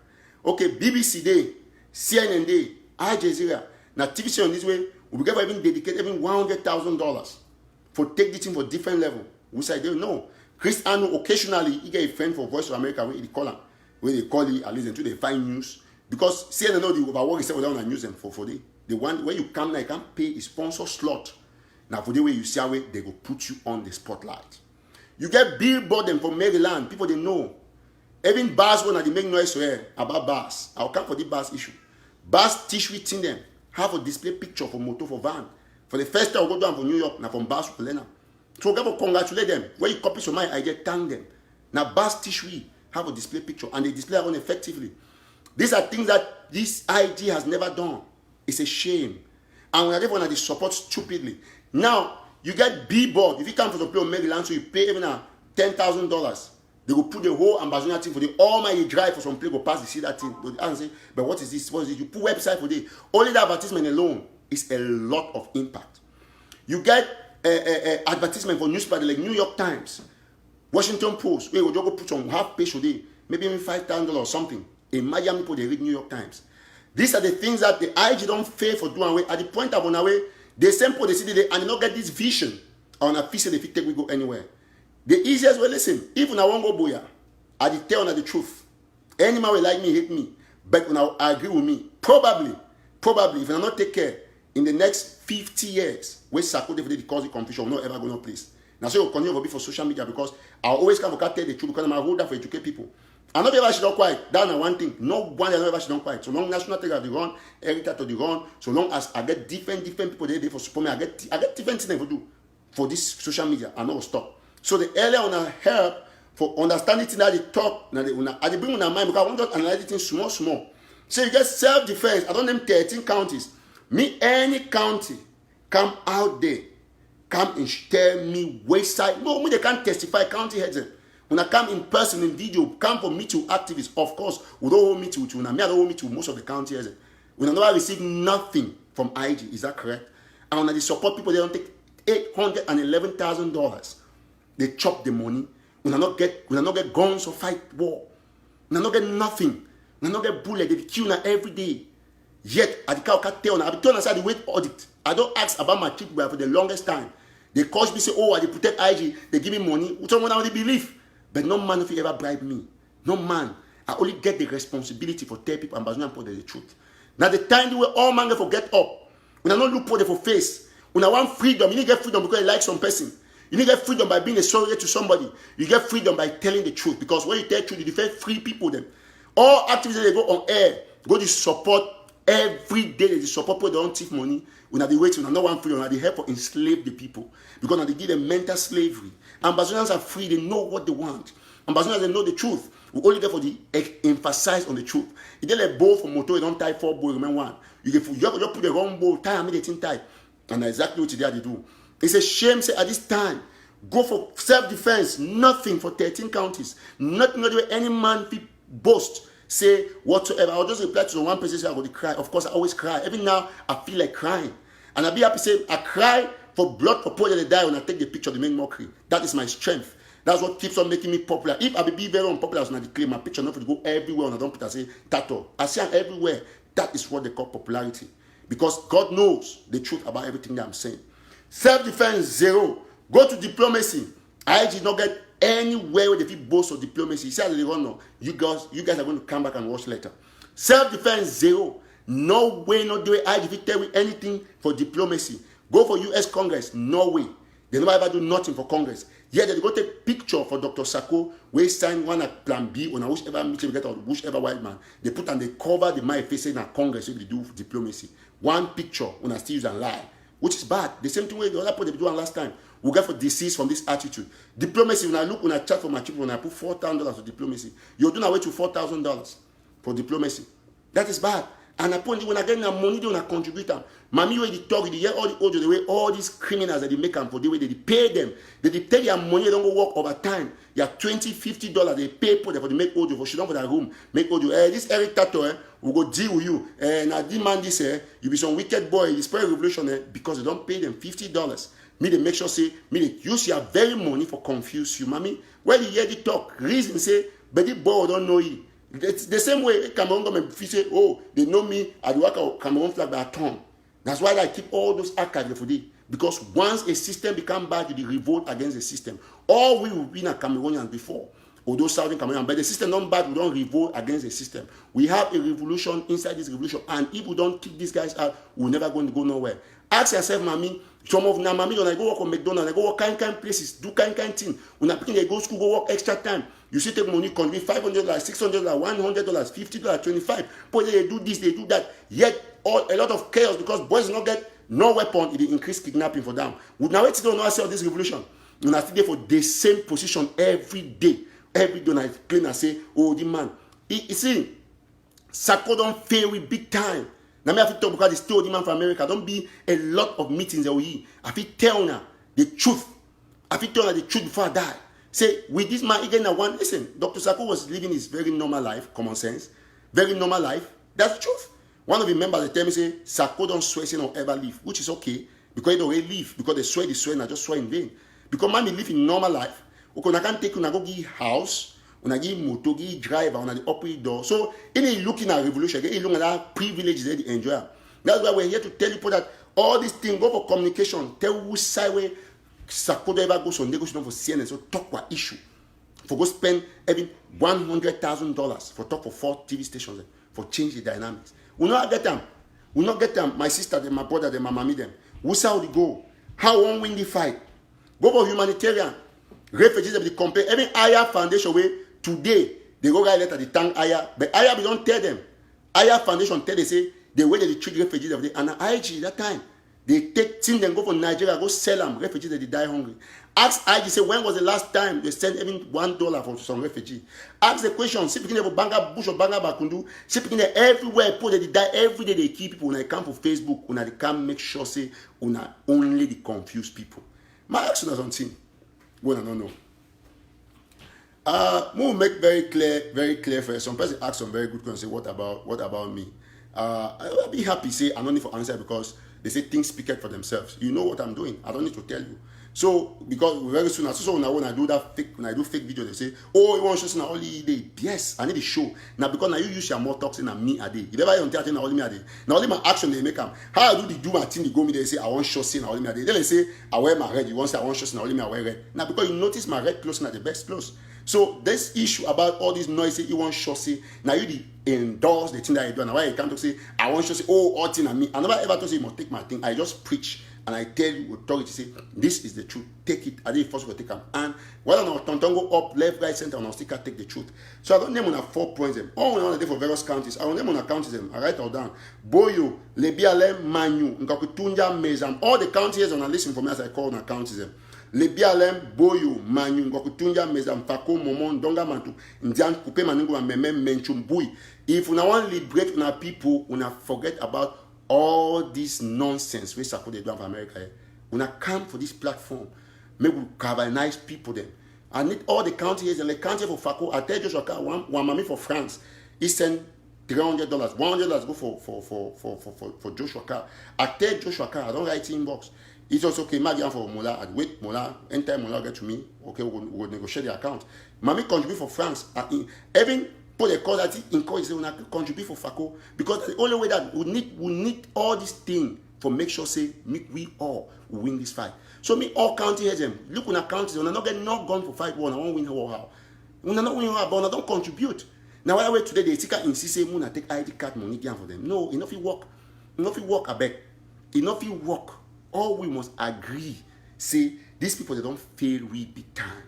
Okay, BBC Day, CNN Day, Al Jazeera. Now TV on this way, we get even dedicate even $100,000 for take the team for different level. We say they know. Chris Anno occasionally he get a friend for Voice of America where he call him. Where they call it, at least until they find news. Because CNN know the overwork is down and use them for the one where you come now, you can pay a sponsor slot. Now for the way you see how they go put you on the spotlight. You get billboard them from Maryland, people they know. Even BAS when they make noise here about BAS. I'll come for the BAS issue. BAS teach we in them. Have a display picture for motor for van. For the first time I go down for New York, now from BAS to Lena. So I congratulate them. When you copy some I get thank them. Now BAS teach we have a display picture and they display it effectively. These are things that this IG has never done. It's a shame. And when everyone they support stupidly. Now, you get B-board. If you come from the place of Maryland, so you pay even $10,000. They will put the whole Ambazonian thing for the all my drive for some place go pass to see that thing. And say, but what is this? What is it? You put website for the only the advertisement alone is a lot of impact. You get advertisement for newspaper like New York Times, Washington Post. Where you go put on half page today, maybe even $5,000 or something. In Miami, people they read New York Times. These are the things that the IG don't pay for doing away. At the point of on away, they send people they see they and they don't get this vision on a piece of the take we go anywhere. The easiest way, listen, if I won't go Buea, I tell the truth. Any man will like me, hate me, but when I agree with me, probably, if I not take care, in the next 50 years, where Sako definitely cause the confusion, will not ever go no place. Now, so you continue to be for social media because I always come to tell the truth because I'm a holder for educate people. I know ever she don't quiet. That's one thing. No one ever she don't quiet. So long national take the run, heritage to the run. So long as I get different people there for support me, I get different things to do for this social media. I know stop. So the earlier on I help for understanding things that they talk, now they bring on their mind because I want to analyze things small. So you get self-defense. I don't name 13 counties. Me, any county, come out there, come and tell me wayside. No, me they can't testify county heads. When I come in person, in video, come for me to activists. Of course, we don't hold me to you. Now, me I don't hold me to most of the county heads. When I know I receive nothing from IG, is that correct? And when I support people, they don't take $811,000. They chop the money. When I not get guns or fight war. When I not get nothing. When I not get bullet, they kill now every day. Yet, I can't tell now. I be told inside the weight audit. I don't ask about my treatment for the longest time. They cause me say, oh, I they protect IG. They give me money. Someone I only believe. But no man if you ever bribe me. No man. I only get the responsibility for tell people Ambazonian for the truth. Now the time they will all man get for get up. When I don't look for them for face. When I want freedom, you need to get freedom because you like some person. You need to get freedom by being a surrogate to somebody. You get freedom by telling the truth. Because when you tell the truth, you defend free people then. All activities they go on air, go to support every day. They support people that don't take money. When they wait, when no one free, when they help to enslave the people. Because now they give them mental slavery. Ambazonians are free, they know what they want. Ambazonians, they know the truth. We only there for the emphasize on the truth. If they let bow for motor, you don't tie 4 bow, remember one. You put the wrong bow, tie and make the thing tie. And that's exactly what they do. It's a shame, say, at this time, go for self-defense, nothing for 13 counties. Nothing where any man boast, say whatsoever. I'll just reply to one person, say, I'm going to cry. Of course, I always cry. Even now, I feel like crying. And I'll be happy saying, I cry for blood for people that die when I take the picture, they make mockery. That is my strength. That's what keeps on making me popular. If I be very unpopular, when I declare my picture, not to go everywhere, and I don't put, I say, TATAW. I see I'm everywhere. That is what they call popularity. Because God knows the truth about everything that I'm saying. Self-defense, 0. Go to diplomacy. I did not get anywhere where they feel boast of diplomacy. You see how they don't know. You guys are going to come back and watch later. Self-defense, 0. No way, no way. I did tell you anything for diplomacy. Go for US Congress. No way. They never ever do nothing for Congress. Yeah, they go take picture for Dr. Sako, where he sign one at plan B on whichever meeting we get or whichever white man. They put and they cover the my face in a Congress if they do diplomacy. One picture when I still use and lie, which is bad. The same thing way the other people they do last time. We get for disease from this attitude. Diplomacy, when I chat for my children, when I put $4,000 for diplomacy, you're doing away to $4,000 for diplomacy. That is bad. And apparently, when I get that money, they want to contribute them. Mommy, when they talk, they hear all the audio, the way all these criminals that they make them for the way they pay them. They take their money, they don't go work over time. They are $20, $50, they pay for them for the make audio, for she don't for their room, make audio. This Eric TATAW, will go deal with you. And I demand this, you be some wicked boy, you spread revolution, because they don't pay them $50. Me, they make sure say, me, they use your very money for confuse you. Mommy, when you hear the talk, reason say, but the boy don't know you. It's the same way Cameroon government say, oh, they know me, I work out Cameroon flag by a ton. That's why I keep all those archives for them. Because once a system becomes bad, you revolt against the system. All we will be in Cameroonians before, although Southern Cameroon, but the system not bad, we don't revolt against the system. We have a revolution inside this revolution, and if we don't kick these guys out, we're never going to go nowhere. Ask yourself, mommy, some of them, mommy, when I go work on McDonald's, I go work kind places, do kind thing. When I begin, they go school, go work extra time. You see, take money, contribute $500, $600, $100, $50, $25. But they do this, they do that. Yet, a lot of chaos because boys not get no weapon. It increase kidnapping for them. We now wait to know how this revolution. And I still there for the same position every day. Every day, I claim and say, oh, the man. You see, Sako don't fail with big time. Now me have to talk because they still the man from America. Don't be a lot of meetings that we. I have to tell now the truth. I have to tell her the truth before I die. Say, with this man again, one, listen, Dr. Sako was living his very normal life, common sense, very normal life. That's the truth. One of the members tell me, say, Sako don't swear, say, don't ever leave, which is okay, because he don't really leave, because they swear, and I just swear in vain. Because man, live in normal life. Okay, I can take you, go give house, I give motor, give driver, on the operate door. So, in looking at revolution, he looking at that privilege that they enjoy. That's why we're here to tell people that all these things go for communication, tell who side way. Sako ever goes on negotiation for CNN, so talk what issue. For go spend even $100,000 for talk for 4 TV stations for change the dynamics. We not get them. We not get them. My sister, them, my brother, them, my mommy, them. We saw the go. How won't win the fight? Go for humanitarian. Refugees of the compare. Even Aya Foundation way today they go write letter the thank Aya, but Aya we don't tell them. Aya Foundation tell they say the way they treat refugees of the and IG that time. They take things and go for Nigeria, go sell them. Refugees that they die hungry. Ask IG, say, when was the last time they sent even $1 for some refugee? Ask the question, see picking about Banga Bush or Banga Bakundu, see picking everywhere, people that they die every day, they keep people. When they come for Facebook, when they come make sure, say, only the confused people. My action is on thing. Well, I don't know. We'll make very clear for you. Some person ask some very good questions, say, what about me? I'll be happy, say, I don't need for answer because they say things speak for themselves. You know what I'm doing. I don't need to tell you. So, because very soon, when I do that fake, when I do fake video, they say, oh, you want to show us only day? Yes, I need to show. Now, because now you use your more toxin than me a day. If ever you don't tell only me a day. Now, only my action they make them. How I do my thing, they go me, they say, I want to show sin only me a day. Then they say, I wear my red. You want to say, I want to show sin only me, I wear red. Now, because you notice my red clothes, not the best clothes. So, this issue about all these noises, you want to show say, now you endorse the thing that you do. Now, why you can't say, I want to say, oh, all thing and me. I never ever to say, you must take my thing. I just preach. And I tell you, authority, say, this is the truth. Take it. I did first go take them. And while I don't go up, left, right, center, and I'll still take the truth. So I don't name on 4 points them. All I want to do for various counties. I will name on counties them. I write all down. Boyo, Lebiale, Manu, Nkakutunja, Mezam. All the counties on a listen for me as I call on counties them. Lebiale, Boyo, Manu, Nkakutunja, Mezam, Fako, Momon, Donga Mantu, Indian, Kupe, Manungu, and Memem, Menchumbui. If you want to liberate our people, we forget about all this nonsense we support the do of America. When I come for this platform, maybe we galvanize people then. I need all the counties and the county for Fako. I tell Joshua one mommy for France. He sent $300. $100 go for Joshua Carr. I tell Joshua Carr, I don't write inbox. It's also okay, Magian for Mola. I wait Mola. Anytime Mola get to me, okay, we'll negotiate the account. Mommy contribute for France. Even put the call that encourage them to contribute for Fako because the only way that we need all these things for make sure say we all win this fight. So me all county heads them look on counties when I not get no gun for fight war, I won't win war how. When I not win war, but I don't contribute. Now why today they still insist say I take ID card money down for them. No, enough you work. Enough you work, I beg. Enough you work. All we must agree. Say these people they don't fail we big time.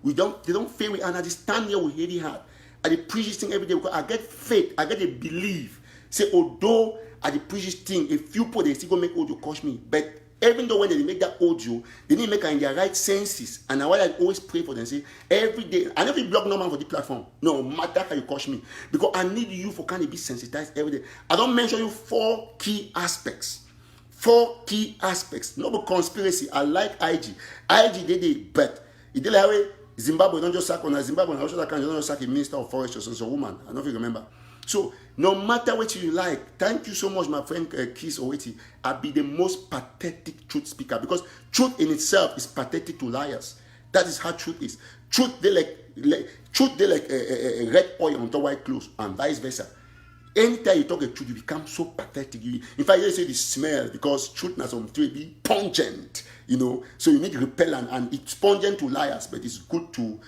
They don't fail we and I just stand here with heavy heart. I preach this thing every day because I get faith, I get a belief. Say, although I preach this thing, a few people they still go make audio cost me. But even though when they make that audio, they need to make it in their right senses. And now I always pray for them. Say, every day, I never blog no man for the platform. No matter how you cost me. Because I need you for kind of be sensitized every day. I don't mention you 4 key aspects. 4 key aspects. No conspiracy. I like IG. IG did it, but it did like way. Zimbabwe don't just sack on a Zimbabwe, also that don't just sack a minister of forest or some woman. I don't know if you remember. So no matter what you like, thank you so much, my friend Keith Oweti. I'll be the most pathetic truth speaker because truth in itself is pathetic to liars. That is how truth is. Truth they like red oil on top white clothes and vice versa. Anytime you talk the truth, you become so pathetic. In fact, you say the smell because truth has some to be pungent, So you need repellent and it's pungent to liars, but it's good to,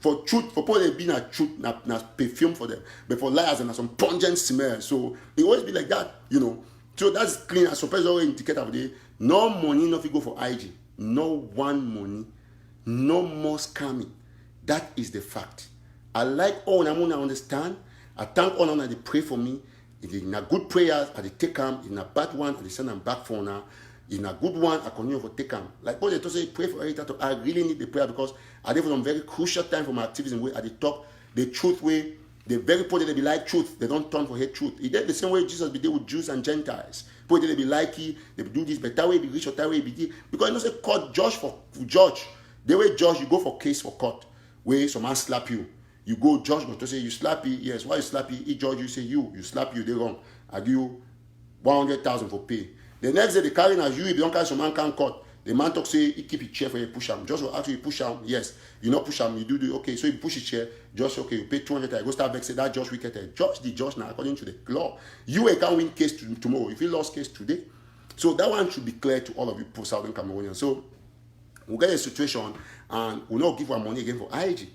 for truth, for people being a truth, not perfume for them, but for liars and some pungent smell. So it always be like that, So that's clean. As suppose always indicate of the no money, no go for IG, no one money, no more scamming. That is the fact. I like all I want to understand. I thank all that they pray for me. In a good prayers, I take them. In a bad one, I send them back for now. In a good one, I continue to take them. Like what they say, pray for everything. I really need the prayer because I live on very crucial time for my activism where I talk the truth way The very people they be like truth, they don't turn for hate truth. It did the same way Jesus be deal with Jews and Gentiles. People they be like they be do this, but that way be rich or that way be deal. Because you know say court judge for judge. The way judge, you go for case for court. Where some man slap you. You go judge but to say you slappy, yes, why you slappy? He judge you say you slap you, they wrong. I give you 100,000 for pay. The next day they carry as you, if you don't carry some man can court. The man talk say he keep his chair for you push him. Just after you push him, yes. You not push him, you do okay. So you push his chair, just okay, you pay 200. Go start back say that judge wicked. Judge the judge now according to the law. You can't win case tomorrow. If you lost case today, so that one should be clear to all of you Southern Cameroonians. So we'll get a situation and we'll not give our money again for IG.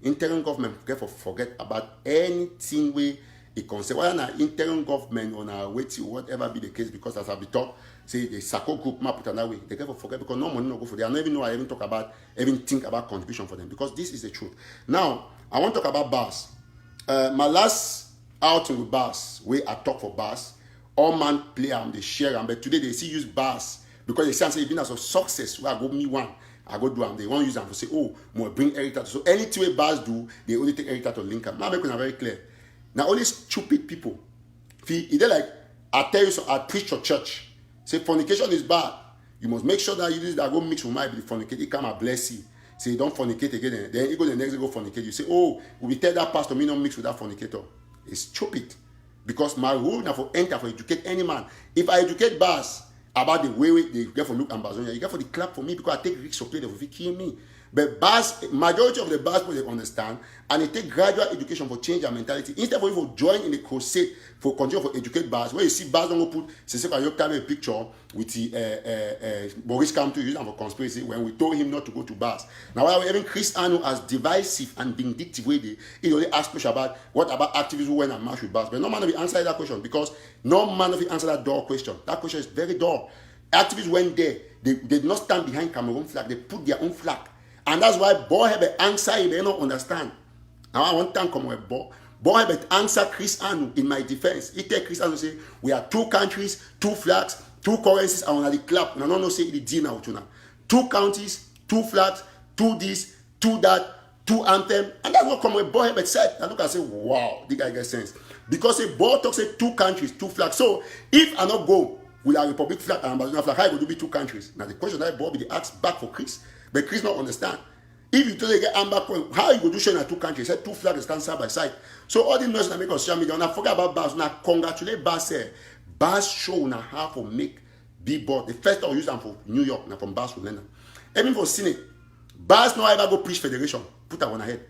Interim government forget about anything we it concern. Whether an interim government or a wait whatever be the case, because as I've been taught, say the Sako group map put that way, they get forget because no money no go for them. I don't even know I even talk about even think about contribution for them because this is the truth. Now I want to talk about BAS. My last outing with BAS, where I talk for BAS, all man play and they share them, but today they see use BAS because they say even as a success where I go me one. I go do them. They won't use them to say, oh, more bring Eric. So anything way BAS do, they only take Eric to link up. Now make it very clear. Now only stupid people. Either like I tell you, so I preach your church. Say fornication is bad. You must make sure that you that go mix with my be fornicate. It come and bless you. Say don't fornicate again. Then you go the next day go fornicate. You say, oh, we tell that pastor me not mix with that fornicator. It's stupid. Because my rule now for enter for educate any man. If I educate BAS about the way they get for look Ambazonians, you get for the clap for me because I take risks of play they will kill me. But BAS, majority of the BAS people they understand and they take gradual education for change their mentality. Instead of you for join in the crusade for continue for educate BAS, where you see BAS don't go put a picture with the Boris come to use them for conspiracy when we told him not to go to BAS. Now while even Chris Anu as divisive and vindictive way he only asked question about what about activists who went and marched with BAS. But no man will answer that question because no man will answer that door question. That question is very dull. Activists went there, they did not stand behind Cameroon flag, they put their own flag. And that's why boy have an answer he may not understand. Now I want to come with boy have an answer Chris Anu in my defense. He tell Chris Anu say we are 2 countries, 2 flags, 2 currencies, and on the clap. And I don't know say the deal now too. 2 counties, 2 flags, 2 this, 2 that, 2 anthem. And that's what come with boy have said. And look and say, wow, the guy gets sense. Because a boy talks say 2 countries, 2 flags. So if I not go with a Republic flag and Ambazonian flag, how you go to be 2 countries? Now the question that boy be the ask back for Chris. But Chris not understand. If you tell you get amber point, how you go do show in 2 countries? Say 2 flags stand side by side. So all the noise that make on social media, and I forget about BAS. Now congratulate BAS. BAS show now how to make billboard. The first time we use them for New York, now from BAS to London. Even for Senate, BAS no ever go preach federation. Put that one ahead.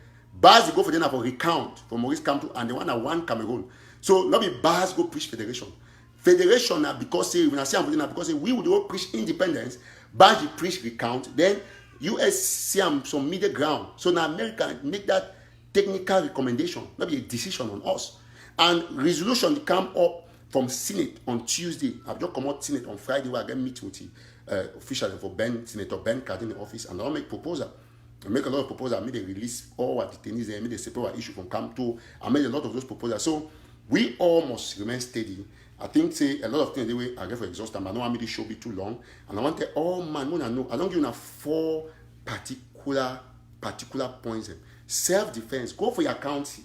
BAS go for them for recount for Maurice Kamto and the one that won Cameroon. So not be BAS go preach federation. Federation now because say when I say I'm now because say we would all preach independence. BAS preach recount then. US see some middle ground. So now America make that technical recommendation, not be a decision on us. And resolution come up from Senate on Tuesday. I've just come out Senate on Friday where I get meet with the official for Senator Ben Card in the office and I'll make proposal. I make a lot of proposals. I made a release all our detainees there. I made a separate issue from Camp 2. I made a lot of those proposals. So we all must remain steady. I think say a lot of things the way I get for exhaust time. I don't want me to show be too long. And I want to all man want to know. I don't give you 4 particular points. Self-defense. Go for your county.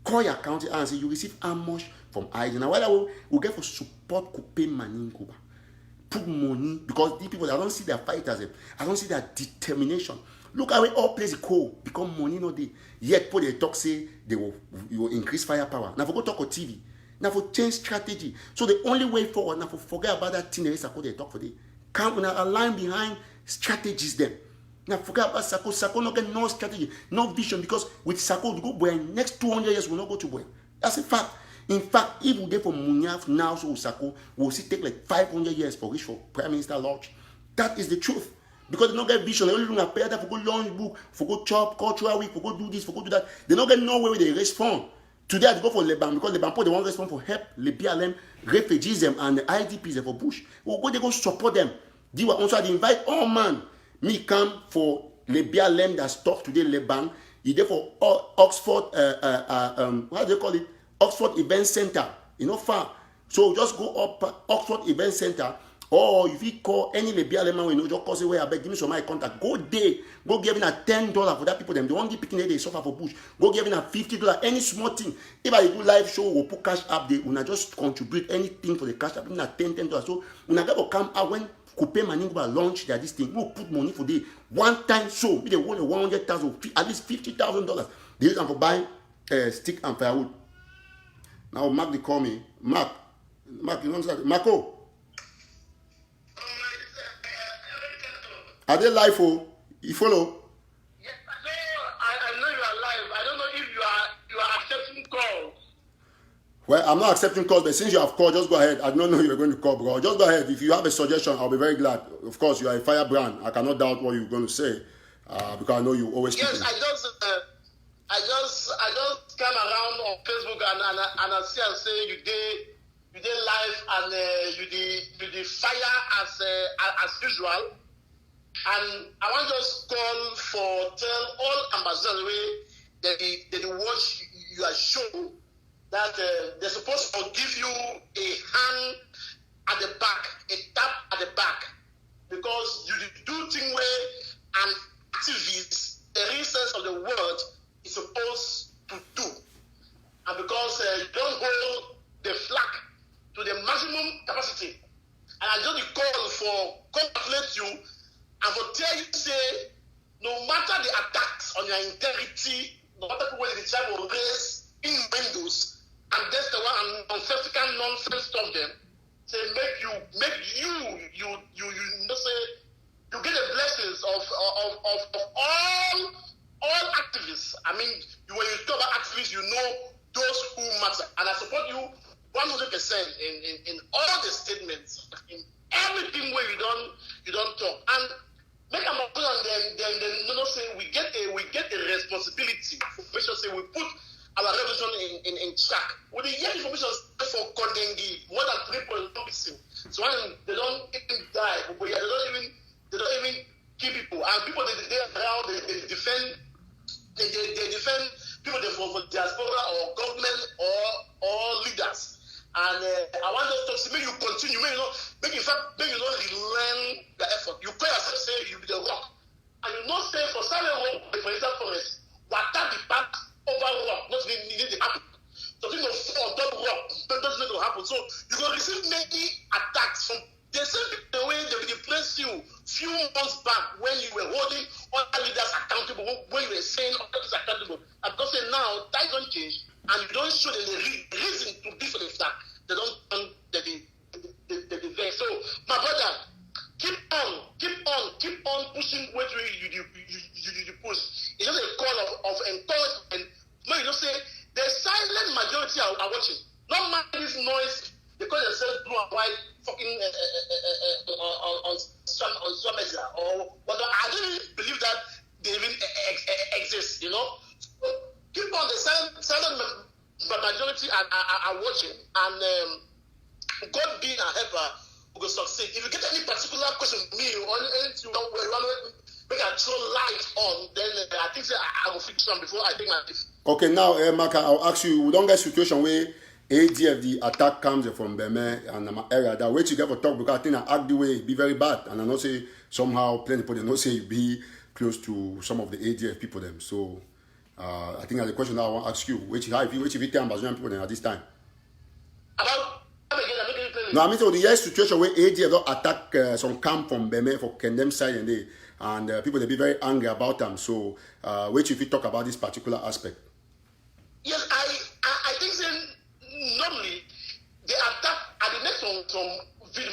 Call your county and say you receive how much from ID. Now what we get for support could pay money in Cuba. Put money because these people I don't see their fighters. I don't see their determination. Look how we all plays cold because money no day. Yet people they talk say you will increase firepower. Now for go talk on TV. Now for change strategy. So the only way forward now for forget about that thing they talk for day. Come now align behind strategies them. Now forget about Sako. Sako not get no strategy, no vision because with Sako to go Buea next 200 years will not go to Buea. That's a fact. In fact, if we get from Munyaf now so Sako, we'll see take like 500 years for reach for Prime Minister Lodge. That is the truth. Because they don't get vision. They only don't pay that for go launch book, for go chop, cultural week, for go do this, for go do that. They don't get nowhere where they respond. Today I go for Leban because Leban they want to respond for help the BLM, refugees them and the IDPs for Bush. We'll go they go support them. They were also invite all man. Me come for the BLM that stuck today Leban. He there for Oxford what do they call it? Oxford Event Center. You know far. So just go up Oxford Event Center Or if you call any lebialeman, we know just cause where I beg, give me some my contact. Go there, go give him a $10 for that people. Them the only picking they suffer for push. Go give him a $50. Any small thing. If I do live show, we'll put cash up there. Una just contribute anything for the cash up. Even at $10. So una never come out when Coupe Manning will launch that this thing. We'll put money for the one time show. They want 100,000, at least $50,000. They use them for buying stick and firewood. Now Mark they call me. Mark, you know what? Marco. Are they live? Oh, you follow? Yes, I know you are live. I don't know if you are accepting calls. Well, I'm not accepting calls, but since you have called, just go ahead. I don't know you were going to call, bro. Just go ahead. If you have a suggestion, I'll be very glad. Of course, you are a firebrand. I cannot doubt what you're going to say, because I know you always. Yes, I just came around on Facebook and I see and say you did live and you did fire as usual. And I want to just tell all Ambazonians way they watch your show that they're supposed to give you a hand at the back, a tap at the back, because you do things where an activist, the real sense of the word, is supposed to do. And because you don't hold the flag to the maximum capacity. And I just call for congratulate you and for tell you say, no matter the attacks on your integrity, no matter whether the child will raise in windows and that's the one and nonsensical nonsense of them, say you say you get the blessings of all activists. I mean, when you talk about activists, you know those who matter, and I support you 100% in all the statements, in everything where you don't talk. And make a move and then say we get a responsibility for information. Say we put our revolution in track. With the year information for Kondengi, more than 3.1 missing. So when they don't even die, they don't even kill people. And people they around they defend people for diaspora or government or leaders. And I want us to make you continue, make you not relearn the effort. You call yourself say you be the rock. And you not say for some for instance forest, water the back over rock, not need the happen. So things will fall on top rock, doesn't need to happen. So you will receive many attacks from the same the way they will place you few months back when you were holding other leaders accountable, when you were saying others accountable. And because now times don't change and you don't show the reason to be for the fact they don't turn the vex. So my brother, keep on pushing what you push. It's just a call of encouragement. No, you don't say the silent majority are watching. Not mind this noise because they say blue and white fucking on some measure or whatever. I don't believe that they even exist, you know. So keep on the silent majority are watching, and God being a helper will succeed. If you get any particular question from me or anything you want to make a throw light on, then I think I will fix them before I take my leave. Okay, now, Maka, I'll ask you, we don't get a situation where ADF, the attack comes from Buea and my area. That way you get for talk because I think I act the way be very bad. And I know say somehow plenty people, they know say you be close to some of the ADF people them. So, I think that's the question that I want to ask you. Which if you tell Ambazonian people then at this time? No, I mean, so the situation where ADF don't attack some camp from Buea for Kendem side and people they be very angry about them. So, which if you talk about this particular aspect? Yes, I think normally they attack at the next one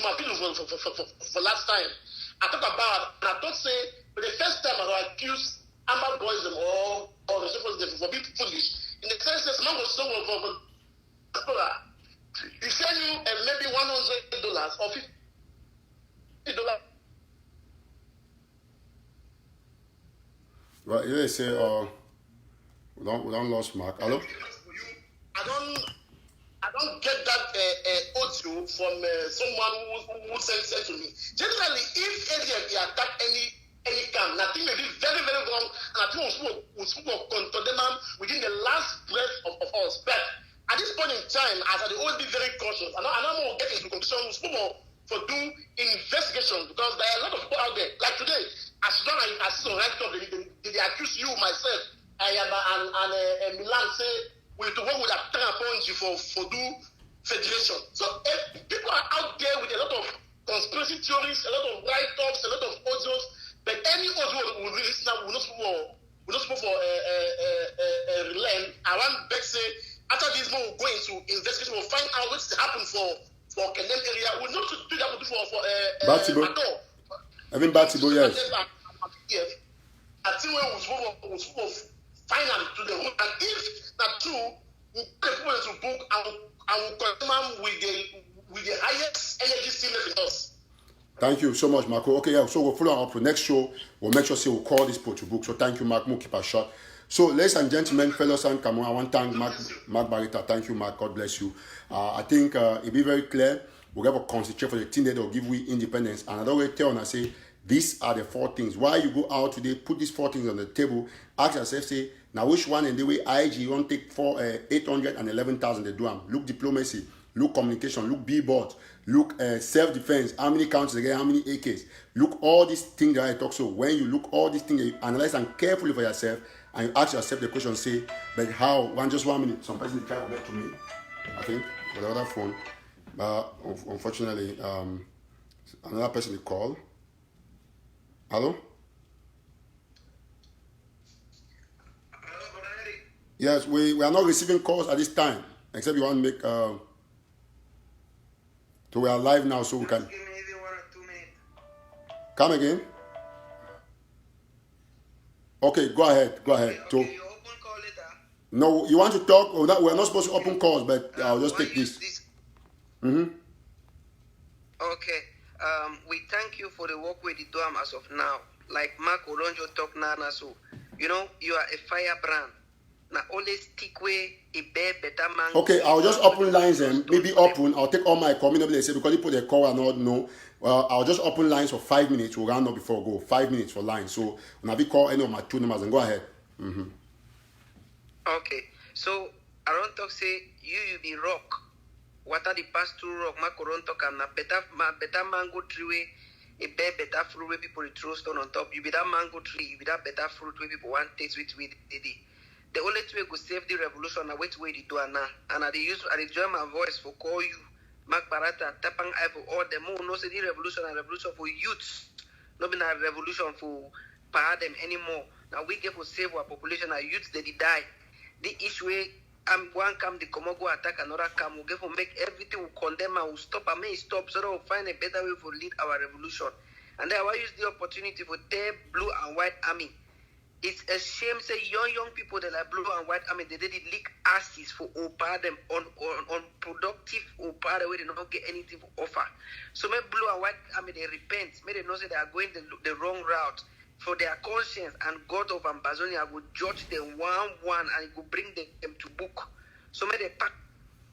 my video for last time. I talk about and I don't say for the first time I accuse Ambazonians or the supposed for being foolish. In the sense that someone was someone for he send you maybe $100 or $50. Right, you say we don't lost Mark. Hello? I don't get that audio from someone who sent to me. Generally, if ADF attack any camp, nothing may be very, very wrong, and I think we spoke of condemn within the last breath of us. But at this point in time, as I always be very cautious, and I'm not getting into conclusion, we spoke of for do investigation, because there are a lot of people out there. Like today, as long as so right up, they accuse you, myself, and Milan say we to work with a point you for do federation. So people are out there with a lot of conspiracy theories, a lot of write-ups, a lot of audios, but any audio will listen will not speak for learn. I want to say after this one we'll go into investigation, we'll find out what's happened for Kenem area. We'll not do that for Batibo. I mean Batibo, yes. I think we will finally to the root, and if that true, we'll put people into book and will confirm with the highest energy still with us. Thank you so much, Marco. Okay, yeah, so we'll follow up for next show. We'll make sure we'll call this to book. So thank you, Mark. We'll keep us short. So, ladies and gentlemen, fellows and come on, I want to thank Mark Barrister. Thank you, Mark. God bless you. I think it'll be very clear. We'll have a concentrate for the thing that will give we independence. And I don't want to tell and I say, these are the 4 things. Why you go out today, put these 4 things on the table, ask yourself, say, now which one and the way IG you want to take for 811,000 they do them. Look diplomacy, look communication, look billboard, look self-defense, how many counts again, how many AKs. Look all these things that I talk. So when you look all these things, you analyze them carefully for yourself, and you ask yourself the question, say, but how? Just 1 minute. Some person try to get to me, I think, with the other phone. But unfortunately, another person will call. Hello? Yes, we are not receiving calls at this time, except you want to make. So we are live now, so we can. Give me maybe 1 or 2 minutes. Come again. Okay, go ahead. Okay, you open call later. No, you want to talk? We're not supposed to open calls, but I'll just take this. Okay. We thank you for the work we did do as of now. Like Mark Oronjo talk now, so you know you are a firebrand. Now always stick way a better man. Okay, I'll just open lines and maybe open. I'll take all my comment they say because you put the call and not know. I'll just open lines for 5 minutes. We'll round up before we go. 5 minutes for lines. So when I be call any of my 2 numbers and go ahead. Okay, so I don't talk say you be rock. What are the past 2 rock? Mark Oronjo talk and better mango tree way. A better fruit where people throw stone on top. You be that mango tree. You be that better fruit where people want taste with the only way to save the revolution na which way they do now. And I join my voice for call you, Mark Barata, Tapang I for all the more no say the revolution a revolution for youths. Not been a revolution for power them anymore. Now we get for save our population, our youths they die. The issue one come the Komogo attack another come, we get for make everything we condemn and we stop and may stop so that we'll find a better way for lead our revolution. And then I will use the opportunity for tear blue and white army. It's a shame say young people that are blue and white army they did leak asses for Opa them on productive Opa the way they don't get anything for offer. So may blue and white army they repent, may they know say they are going the wrong route for their conscience, and God of Ambazonians will judge them one and it will bring them to book. So may they pack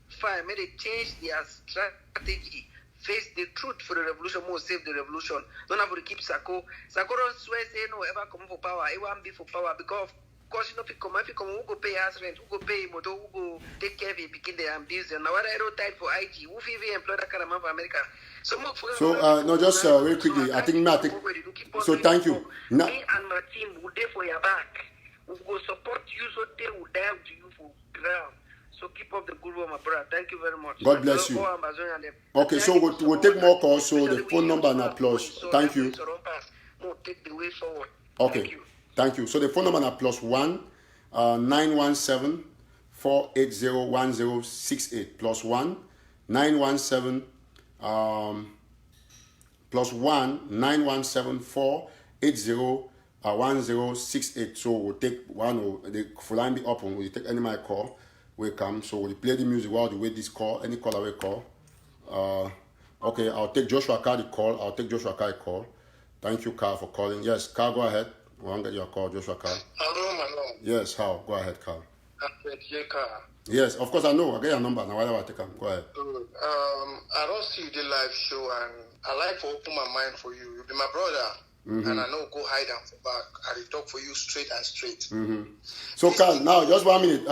fire, may they change their strategy. Face the truth for the revolution, more save the revolution. Don't have to keep Sako. Sako don't swear say no ever come for power. It won't be for power because of course you know if you come, who go pay house rent, who go pay motor, who go take care of it, begin the ambition. Now what I don't type for IG, who even employ that kind of man for America. So no, just very quickly. I think so. Thank you. Me and my team will there for your back. We will support you so they will dive to you for ground. So keep up the good work, my brother. Thank you very much. God bless you. Okay, so we'll take more calls. So the phone number and applause. Thank you. Take the way forward. Okay. Thank you. So the phone number and +1 917 480 1068 +1 917 +1 917 480 1068. So we'll take one. The full line be open. We'll take any my call. Will come, so we'll play the music while we wait this call. Any caller will call. Okay, I'll take Joshua Carr the call. Thank you, Carl, for calling. Yes, Carl, go ahead. We want to get your call, Joshua Carr. Hello, my lord. Yes, how? Go ahead, Carl. Carl. Yes, of course I know. I get your number now. Whatever I take them. Go ahead. I don't see the live show, and I like to open my mind for you. You be my brother. And I know go hide down for back. I will talk for you straight. So Carl, now just 1 minute.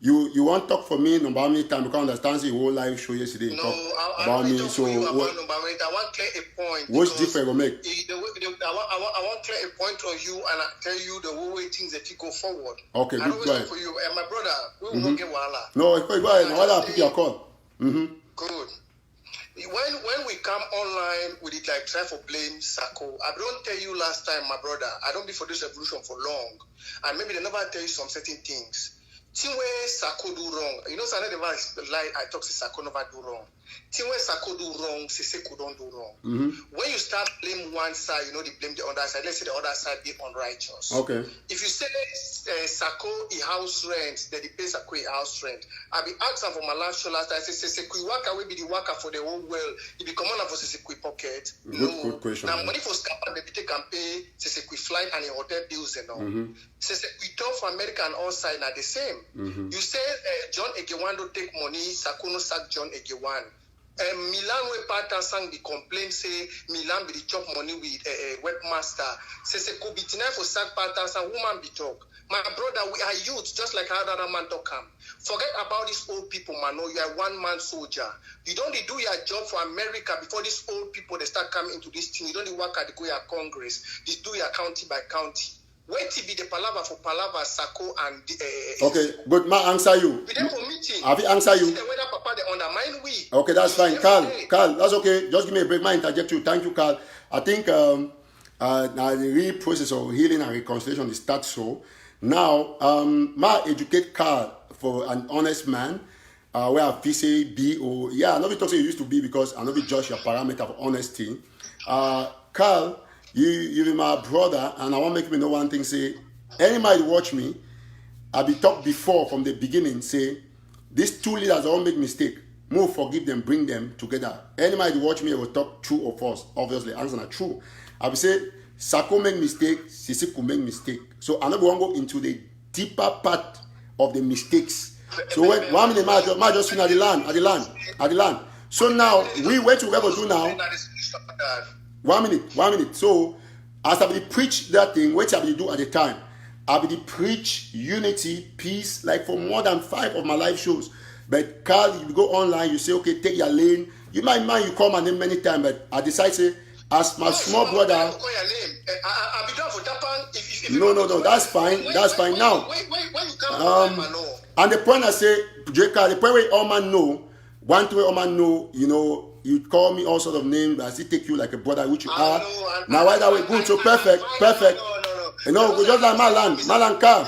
you want to talk for me number how many times because I understand the whole live show yesterday. No, Talk I about me. talk So for you what, about number one. I want to clear a point. what's because different will make? I want to clear a point on you and I tell you the whole way things that you go forward. Okay, I good. don't Go talk ahead. for you. And my brother, we will not get wahala. No, go ahead. Now I'll pick your call. Good. When we come online with it like try for blame Sako, I don't tell you last time, my brother, I don't be for this revolution for long. And maybe they never tell you some certain things. Thing where Sako do wrong. You know, so I never lie, I talk to Sako never do wrong. Thing where Sako do wrong, Seko don't do wrong. When you start blame one side, you know, they blame the other side. Let's say the other side be unrighteous. Okay. If you say Sako a house rent, then they pay Sako a house rent. I be asking for my last show last time. I say Seko worker will be the worker for the whole world. If you come on for Seko pocket, Good question. Now money for scap and they take and pay Seko flight and a hotel bills and all. Seko talk for America and all side are the same. You say John Egewando take money, Sako no sack John Egewan. Milan we partner sang the complaint say Milan be the chop money with webmaster. Say could be tonight for sack partner sang woman be talk. My brother, we are youth, just like how other man talk come. Forget about these old people, man. No, you are one man soldier. You don't do your job for America before these old people they start coming into this thing. You don't work at the Buea Congress. Just do your county by county. Wait till be the palaver for palaver, Sako and okay, but ma answer you. We there for meeting. Have you answer you? The weather papa they undermine we. Okay, that's fine. Carl, that's okay. Just give me a break. Ma interject you. Thank you, Carl. I think now the real process of healing and reconciliation is start so. Now, ma educate Carl for an honest man. Where I feel say be or yeah, I know we talk say you used to be because I know we judge your parameter of honesty. Carl, you be my brother, and I want to make me know one thing. Say, anybody watch me, I be talk before from the beginning. Say, these two leaders all make mistake. Move, forgive them, bring them together. Anybody watch me, I will talk true or false. Obviously, answer not true. I will say, Sako make mistake, Sisiku make mistake. So I don't want to go into the deeper part of the mistakes. So when 1 minute, I just finish at the land. So now we went to what we do now. 1 minute. So as I will preach that thing, what I will do at the time, I will preach unity, peace, like for more than 5 of my live shows. But Carl, you go online, you say, okay, take your lane. You might mind you call my name many times, but I decide say, as my small brother. I'll be done for Japan. No, that's fine. That's fine now. And the point I say, J.K., the point where all man know, one way all man know, you know. You call me all sort of names, but I still take you like a brother, which you are. Now, why that way? Good, so perfect. No. You know, just like my land, car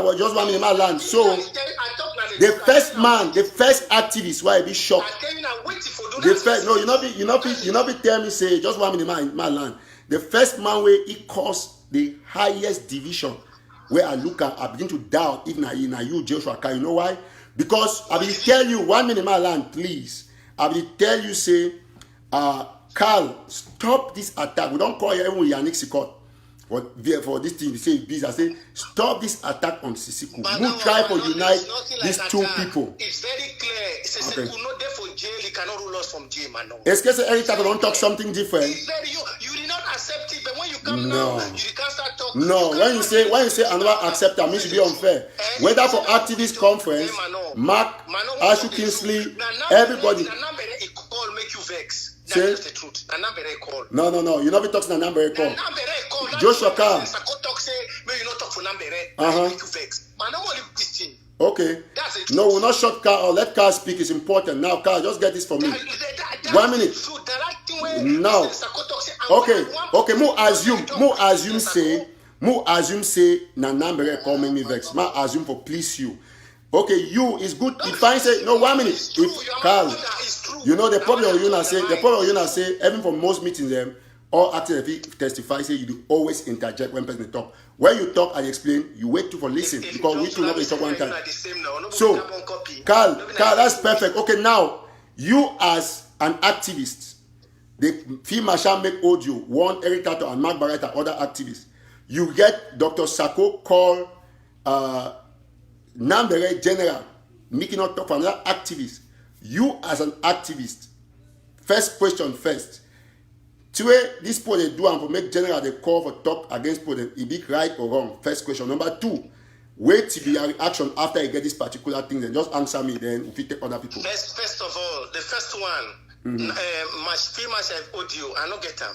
was just 1 minute, my land. So, the first man, the first activist, why I be shocked. The first, no, you not be tell me say just 1 minute, my land. The first man where he caused the highest division, where I look at, I begin to doubt if na you, Joshua. You know why? Because I will tell you 1 minute, my land, please. I will tell you, say, Carl, stop this attack. We don't call you even Yannick Sikot for this thing. We say I say, stop this attack on Sisiku. Who try to unite these two people? It's very clear. Sisiku not there for jail. He cannot rule us from jail, man. Excuse me, every time I don't talk something different. You did not accept it, but when you come now, you can't start talking. No, when you say another accept, that means it be unfair. Whether for activist conference, Mark, Ashu Kingsley, everybody. Make you vex. Say, that's the truth. No. You never talk to Nambere call. Joshua Carl. Make you vex. Man, don't want to this thing. Okay. No, we'll not shut Carl or let Carl speak. It's important. Now, Carl, just get this for me. 1 minute. No. Okay. More assume say, na Nambere call make me vex. Ma assume for please you. Okay, you is good. If I say no 1 minute, if Carl, you know the problem you say, even for most meetings them, all actors testify say you do always interject when person talk. When you talk and explain, you wait to for listen because we two never talk one time. So, Carl, that's perfect. Okay, now you as an activist, the Field Marshal make audio, warn Eric TATAW and Mark Barretta, other activists. You get Dr. Sako call Nambere General, making out talk for another activist. You as an activist, first question first. This people they do and for make general they call for talk against people, it be right or wrong. First question. Number 2, wait to be a reaction after you get this particular thing, then just answer me, then if you take other people. First of all, the first one, pretty much have audio, I don't get them.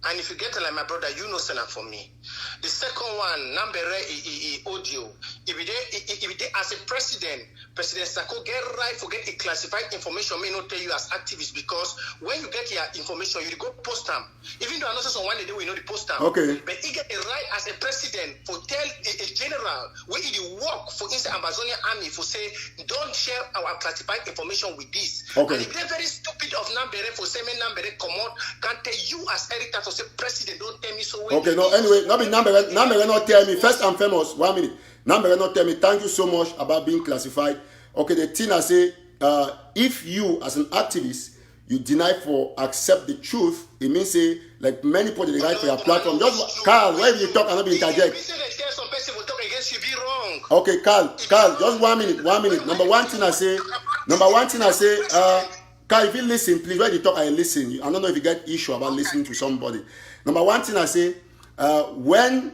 And if you get it like my brother, you know send for me. The second one, number audio. If they as a president Sako get right for get a classified information may not tell you as activist, because when you get your information, you go post them. Even though I know some one day we know the post them. Okay. But he get a right as a president for tell a general where he work for inside Ambazonian army for say don't share our classified information with this. Okay. And if they're very stupid of number for say me number come out, can tell you as editor to say president don't tell me so well. Okay, no, anyway, not be number not tell me. First and foremost, 1 minute. Number not tell me. Thank you so much about being classified. Okay, the thing I say, if you as an activist you deny for accept the truth, it means say like many people they write for your platform. Just Carl, where you talk and not be interject. Some person will talk against you, be wrong. Okay, Carl, just 1 minute. Number one thing I say, Carl, if you listen, please, when you talk, I listen. I don't know if you get issue about listening to somebody. Number one thing I say, when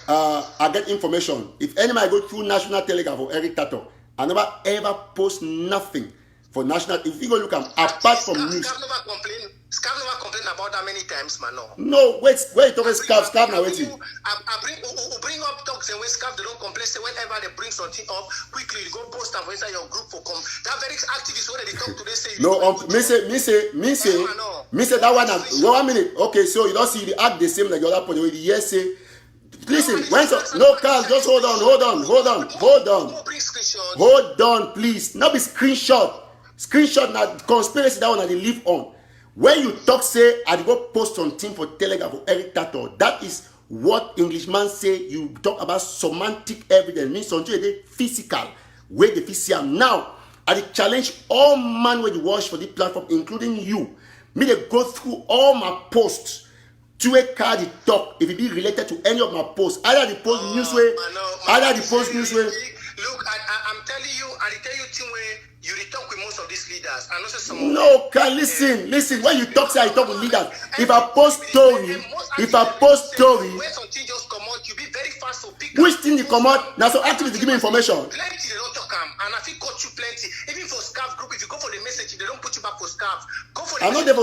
I get information, if anybody go through National Telegraph or Eric TATAW, I never ever post nothing for national. If you go look at apart from news. Scab never complain about that many times, man. No, wait, you talking Scab now waiting. I bring up talks and when Scab they don't complain, say whenever they bring something up, quickly you go post them inside your group for come. That very activist when they talk to they say no, me say that one 1 minute. Okay, so you don't see the act the same like the other point. Yes, say listen, when no Carl, just hold on, please. Not be screenshot now conspiracy that one they live on. When you talk say I go post on team for Telegram for Eric TATAW, that is what Englishman say. You talk about semantic evidence, means something they physical, where the physical. Now, I challenge all man when you watch for the platform, including you. Me they go through all my posts to a card talk if it be related to any of my posts. Either the post newsway, either the post newsway. Look, I'm telling you, I tell you thing where you talk with most of these leaders. And also some no, can listen. When you talk, say I talk with leaders. If I post story, when something just come out, you be very fast to pick which thing you come out? Now so activists give me information. Plenty they don't talk and I think got you plenty. Even for scarf group, if you go for the message, they don't put you back for scarf. Go for the I know they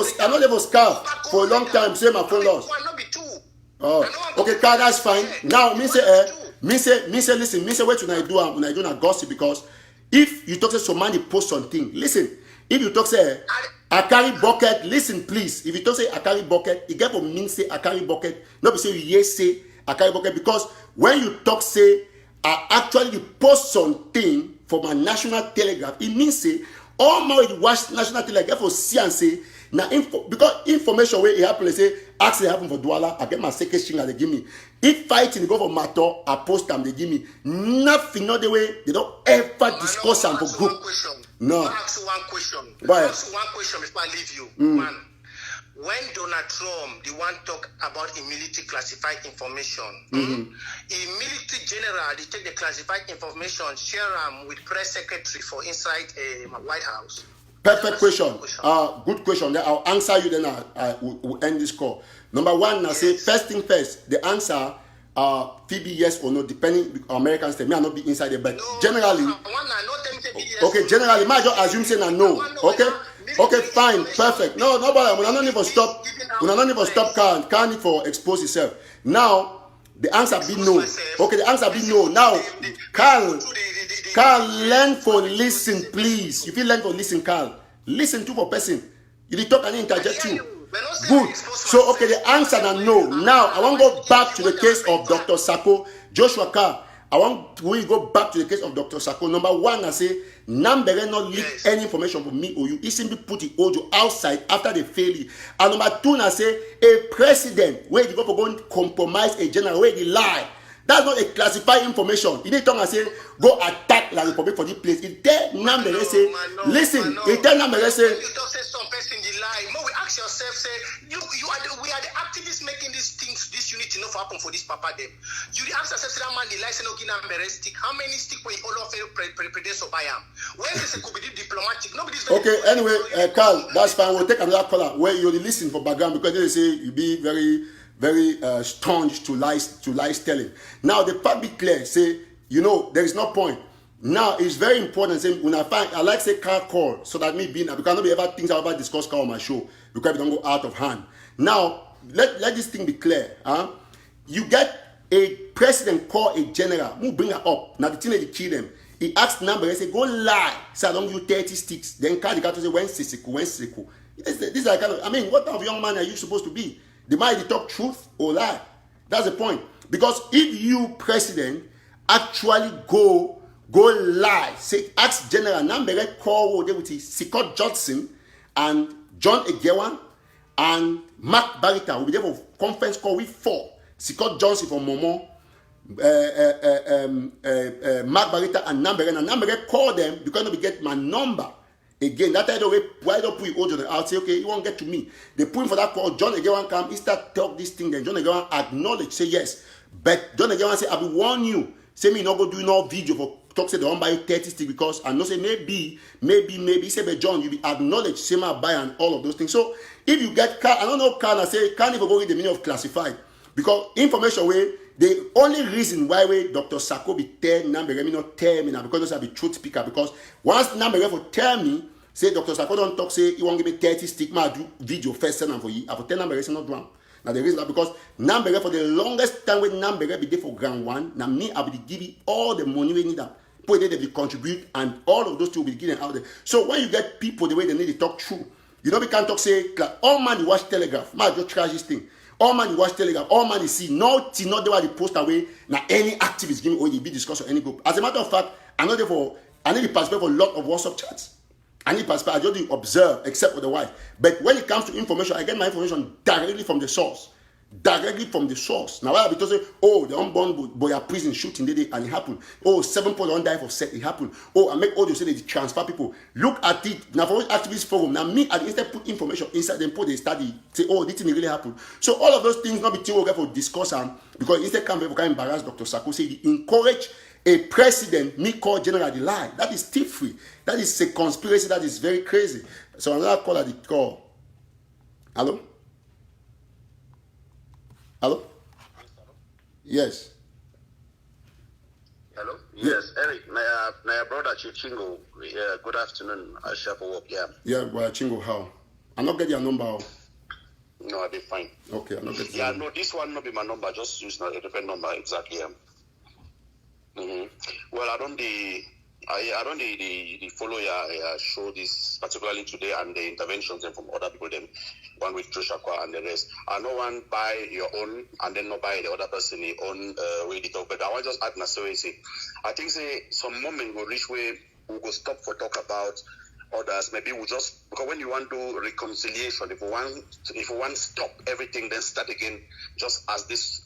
for scarf for a long time. Say my phone lost. Not be two. Oh, okay, Carl, that's fine. Now me say listen, me say what when I do a gossip, because if you talk to somebody post something, listen. If you talk say I carry bucket, listen please. If you talk say I carry bucket, it get for mean say I carry bucket. Not be say you yes say I carry bucket, because when you talk say I actually post something for my national telegraph, it means say all my watch national telegraph for see and say now because information where it happen say actually happen for Douala, I get my second string and they give me. If fighting go for matter, I post them, they give me nothing. Not the way they don't ever discuss them for group. No. I ask you one question. Right. I ask you one question before I leave you. One. When Donald Trump, the one talk about a military classified information, a military general, they take the classified information, share them with press secretary for inside my White House. Perfect question. Good question. Then I'll answer you. Then I will end this call. Number one, I say first thing first. The answer, Phoebe yes or no, depending Americans say. Me I not be inside there, but no, generally. Okay, generally, might just assume say no. Okay, fine, perfect. No bother. We don't need for stop. We don't need for stop. Can't need for expose yourself. Now the answer be no. Okay, the answer be no. Now, Carl, learn for listen, please. If you learn for listen, Carl, listen to for person. You talk and interject you. Good. So, okay, the answer is no. Now, I want to go back to the case of Dr. Sako, Joshua Carr. I want to go back to the case of Dr. Sako. Number one, I say, Nambere not leak any information from me or you. He simply put the audio outside after they fail it. And number two, I say, a president where you go for going to compromise a general, where they lie. That's not a classified information. You need to say, go attack La Republic for this place. If tell Nambere say, listen, if tell Nambere say, you don't say some person the lie. More we ask yourself, say, we are the activists making these things, this unity not for happen for this papa them. You ask yourself, say that man the lie, say no give Nambere stick. How many stick will all of you predate or buy am? When this could be diplomatic, nobody's very. Okay, anyway, Carl, that's fine. We'll take another caller where you listen for background because they say you be very staunch to lies telling. Now the public clear say, there is no point. Now it's very important. Say when I like say car call so that me being because not be ever things I ever discuss car on my show because we don't go out of hand. Now let this thing be clear. You get a president call a general who bring her up. Now the thing they kill them. He asked number and say go lie. Say I don't use 30 sticks. Then the car to say when sisiku. This are kind of what type of young man are you supposed to be? The man they talk truth or lie. That's the point. Because if you president actually go lie, say ask general number call they with Scott Johnson and John Egewan and Mark Barrister will be there for conference call with 4. Scott Johnson from Momo, Mark Barrister and number call them because they get my number. Again, that time why don't put Ojo out? Say, okay, you won't get to me. They put him for that call. John Egewan come, he start talk this thing. Then John Egewan acknowledge, say yes. But John Egewan say, I will warn you. Say me not go do no video for talk say they won't buy you 30 sticks because I know say maybe. Say, but John, you be acknowledge, say my buy and all of those things. So if you get car, I don't know car, I say can't even go read the meaning of classified because information way. The only reason why Dr. Sako be tell number me not tell me now because those are the truth speaker because once number for tell me say Dr. Sako don't talk say you won't give me 30 stick ma do video first send for you I for tell number not wrong. Now the reason that because number for the longest time when number be there for ground one now me I will give you all the money we need that put it they will contribute and all of those two will be given out there. So when you get people the way they need to talk true, we can't talk say like, all man you watch Telegraph, man just trash this thing. All man you watch Telegram, all man you see, not the way they post away, now any activist giving or they be discussed or any group. As a matter of fact, I need to participate for a lot of WhatsApp chats. I need to participate, I just observe, except for the wife. But when it comes to information, I get my information directly from the source. Now, why because the unborn Buea prison shooting the day and it happened. 7 people don't die for sex, it happened. I make audio say they transfer people. Look at it. Now for activist forum, now me at instead put information inside them put they study. Say, this thing really happened. So all of those things not be too okay for discuss because instead come embarrass Dr. Sako say he encourage a president, me call general the lie. That is thief free. That is a conspiracy that is very crazy. So another call at the call. Hello? Hello? Yes. Hello? Yes, Eric. My brother Chief Chingo. Good afternoon. I shall work. Yeah. Yeah, well, Chingo, how? I'm not getting your number. No, I'll be fine. Okay, I'm not getting your number. No, this one not be my number. Just use a different number. Exactly. Well, I don't follow your show this particularly today and the interventions from other people them one with Joshua and the rest. I know one buy your own and then not buy the other person the own way they talk. But I want to just add Nassau say I think say some moment will reach where we go stop for talk about others. Maybe we just because when you want to do reconciliation, if we want to stop everything, then start again just as this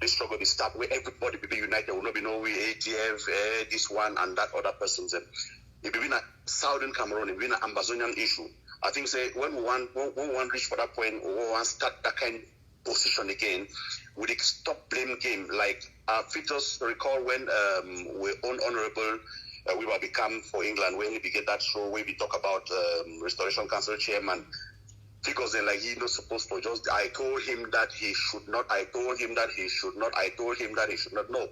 struggle is start where everybody will be united. Will not be no way ATF, this one and that other person's. It will be a Southern Cameroon, it will be an Ambazonian issue. I think say when we want reach for that point, we want to start that kind of position again, we stop blame game. Like if just recall when we own Honorable we will become for England when we began that show where we talk about Restoration Council chairman. Because then like he's not supposed to just I told him that he should not, I told him that he should not, I told him that he should not. No.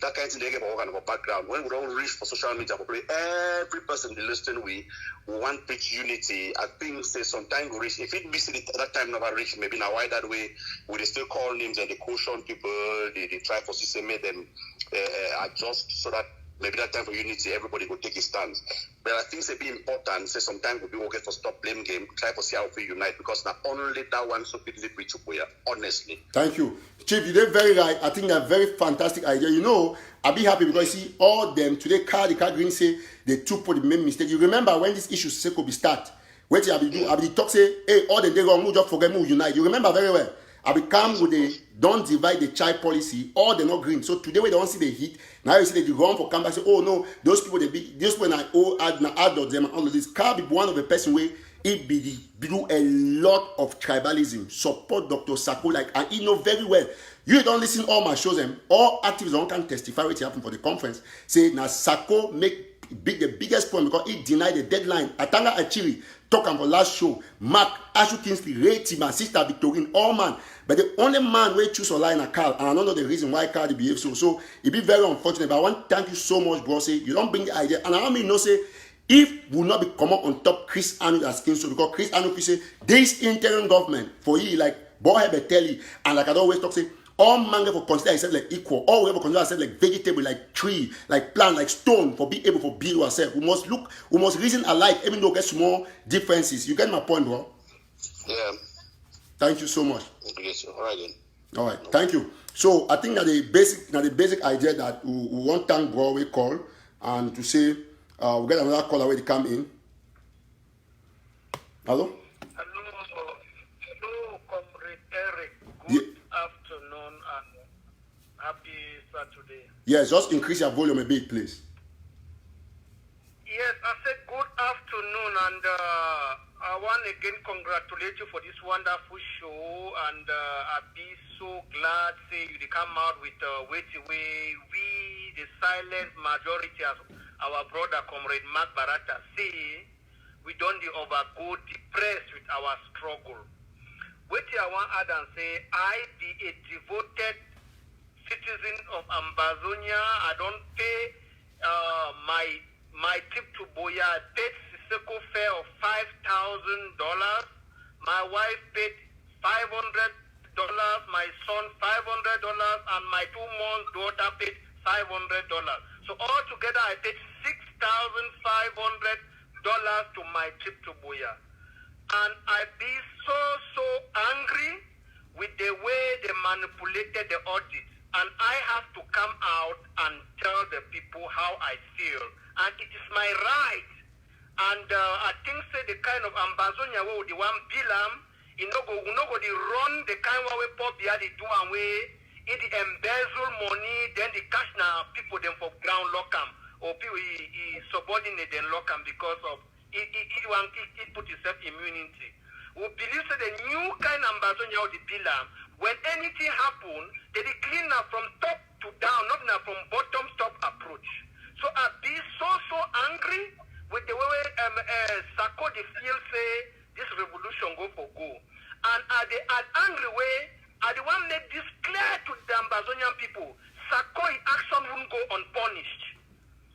That kind of thing they get all kind of a background. When we don't reach for social media, probably every person they listen we want preach unity. I think say sometimes we reach if it miss it at that time never reach, maybe now why that way we still call names and they caution people, they try for system make them adjust so that maybe that time for unity, everybody will take his stance. But I think it's be important. Say sometimes we'll be okay for stop blame game, try to see how we unite because not only that one so people live with Buea, honestly. Thank you. Chief, you did very right. I think that's a very fantastic idea. I'll be happy because you see all them today the car green say they took for the main mistake. You remember when this issue say could be start. Wait I be talk say, hey, all them they wrong, just forget move unite. You remember very well. I become with the don't divide the child policy, all they're not green. So today we don't see the heat. Now you see that you run for campus, say, oh no, those people this when I adult them and all of this. Can be one of the person where it be do a lot of tribalism. Support Dr. Sako and he know very well. You don't listen all my shows them. All activists don't can testify what happened for the conference. Say now Sako make the biggest point because he denied the deadline. Atanga Achiri talk about last show. Mark, Ashu Kingsley, Ray Tim, and Sister Victorine, all man. But the only man we choose online are Carl, and I don't know the reason why Carl behave so. So it be very unfortunate. But I want to thank you so much, bro. Say you don't bring the idea, and I mean no say if will not be come up on top Chris Anu as king so because Chris Anu say this interim government for you like boy have tell you and like I always talk say. All man for consider yourself like equal. All we ever consider ourselves like vegetable, like tree, like plant, like stone for be able to build ourselves. We must reason alike, even though there's small differences. You get my point, bro? Yeah. Thank you so much. Yes, all right then. All right, thank you. So I think that the basic idea that we want to thank bro we call and to say we get another caller where they come in. Hello? Hello, Comrade Eric. Yeah. Afternoon and happy Saturday. Yes, just increase your volume a bit, please. Yes, I said good afternoon, and I want to again congratulate you for this wonderful show, and I'll be so glad say you come out with wait away. We, the silent majority, as our brother Comrade Mark Barata say, we don't overgo depressed with our struggle. Wait I want to add and say, I be a devoted citizen of Ambazonia. I don't pay my trip to Buea. I paid Siseko fare of $5,000. My wife paid $500. My son $500, and my 2-month daughter paid $500. So altogether, I paid $6,500 to my trip to Buea. And I be so angry with the way they manipulated the audit. And I have to come out and tell the people how I feel. And it is my right. And I think say the kind of Ambazonia where the one bilam, you know go run the kind of way pop the do and way it embezzle money, then the cash now people them for ground lock 'em or people he subordinate them lock 'em because of it put itself immunity. We believe that the new kind of Ambazonia or the bilam, when anything happen, they clean up from top to down, not now from bottom top approach. So I be so angry with the way Sako the feel say this revolution go for go. And at angry way, I the one make this clear to the Ambazonian people. Sako action won't go unpunished.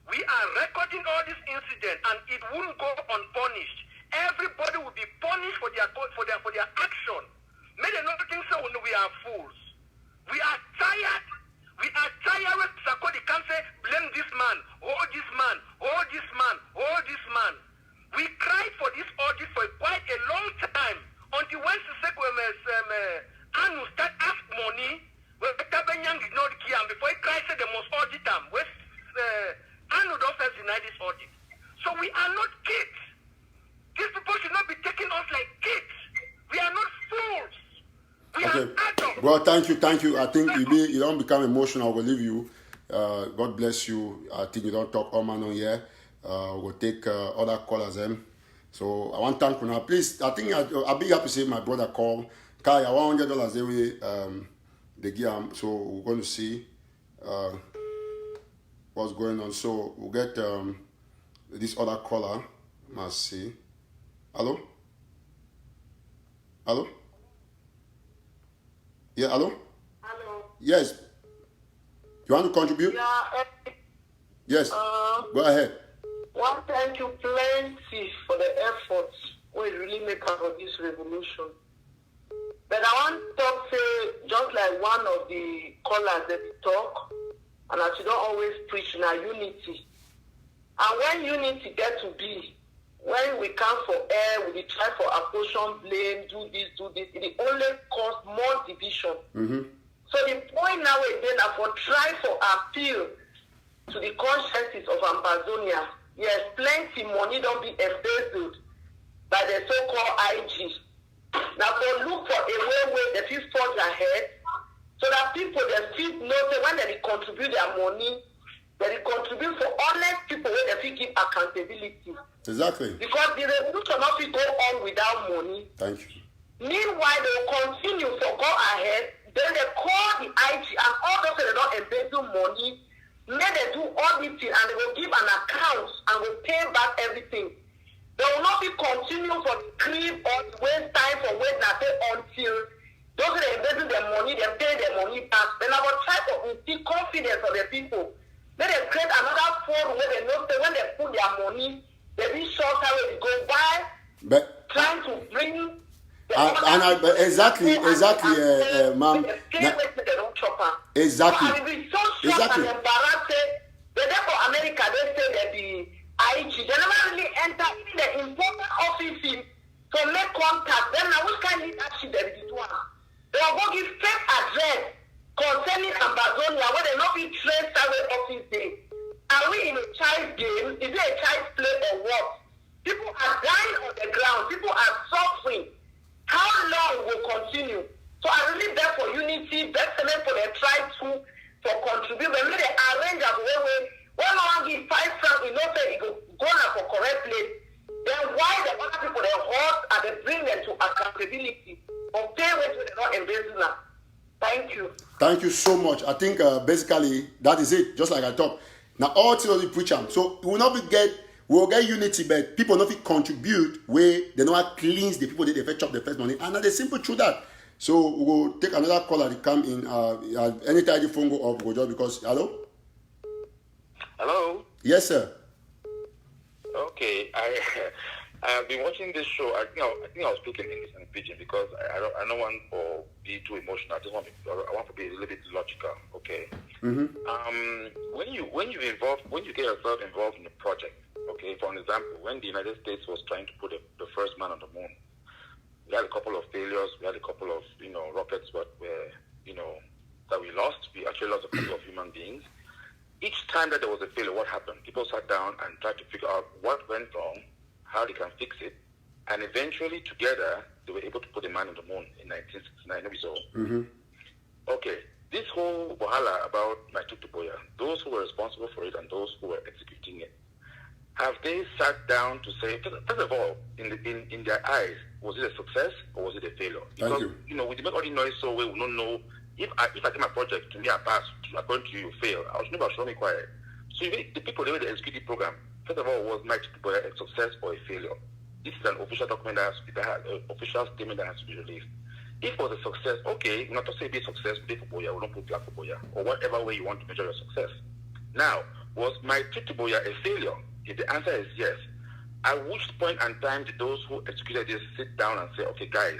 We are recording all this incident and it won't go unpunished. Everybody will be punished for their action. May they not think so when we are fools. We are tired. We are tired with Sakodi can't say blame this man, oh this man, oh this man, oh this man. We cried for this audit for quite a long time until when Anu start ask money, when Tabenyang did not give him before he cried said they must audit him. Anu don't first deny this audit. So we are not kids. These people should not be taking us like kids. We are not fools. We are adults. Bro, thank you. I think you don't become emotional. I will leave you. God bless you. I think you don't talk all man on here. We'll take other callers. So I want to thank you now. Please, I think I'll be happy to say my brother called. Kai, $100 away. They give him. So we're going to see what's going on. So we'll get this other caller. Must see. Hello? Hello? Yeah, hello? Hello. Yes. You want to contribute? Yeah. Yes. Go ahead. Well, thank you plenty for the efforts we really make out of this revolution. But I want to talk, say, just like one of the callers that talk, and as you don't always preach now unity. And when unity get to be, when we come for air, we try for apportion, blame, do this, it only cause more division. Mm-hmm. So the point now again is for try for appeal to the consciences of Ambazonia. Yes, plenty money don't be embezzled by the so-called IG. Now for look for a way that people forge ahead so that people that feel know that when they contribute their money, they contribute for honest people where they feel give accountability. Exactly. Because the revolution not be go on without money. Thank you. Meanwhile, they will continue to go ahead. Then they call the IG and all those that don't embezzle money. may they do auditing and they will give an account and will pay back everything. They will not be continue for the creep or waste time for wait until those who are investing their money, they pay their money back. Then I will try to instill confidence of the people. Then they create another forum where they know that when they put their money, they be sure how they go by. But trying to bring exactly, ma'am. Exactly. So I will be so shocked and embarrassed. But therefore, America, they say that the IG, they never really enter in the important offices to make contact. Then now, which kind of leadership they do? They are going to give fake address concerning Ambazonia where they not be trained survey office day. Are we in a child game? Is it a child play or what? People are dying on the ground. People are suffering. How long will continue? So I really beg for unity, excellent for the tribe too, for contribute. When they arrange a way, when I give 5 francs, you know, say it go now for correct place. Then why the other people they hold and they bring them to accountability or pay what they're not embracing now? Thank you. Thank you so much. I think basically that is it. Just like I talked. Now all theory preach them. So we will not we'll get unity, but people not contribute where they not cleanse the people that they fetch up the first money. And that's simple through that. So we'll take another caller to come in. Anytime the phone go off, go just because hello? Hello? Yes, sir. Okay. I have been watching this show. I think I was speaking English and pidgin because I don't want to be too emotional. I want to be a little bit logical. Okay. Mm-hmm. When you get yourself involved in a project, okay, for an example, when the United States was trying to put the first man on the moon, we had a couple of failures. We had a couple of rockets, but that we lost. We actually lost a couple of human beings. Each time that there was a failure, what happened? People sat down and tried to figure out what went wrong, how they can fix it, and eventually together they were able to put a man on the moon in 1969. We saw. Mm-hmm. Okay, this whole wahala about Buea, those who were responsible for it and those who were executing it, have they sat down to say, first of all, in their eyes, was it a success or was it a failure? Because we make all the noise so we will not know if I take my project to me I pass, according to you fail. I was never show me quiet. So the people they execute the program. First of all, was Buea a success or a failure? This is an official document that has an official statement that has to be released. If it was a success, okay, we're not to say be a success, be for Buea, we don't put black for Buea, or whatever way you want to measure your success. Now, was my trip to Buea a failure? If the answer is yes, at which point and time did those who executed this sit down and say, okay, guys,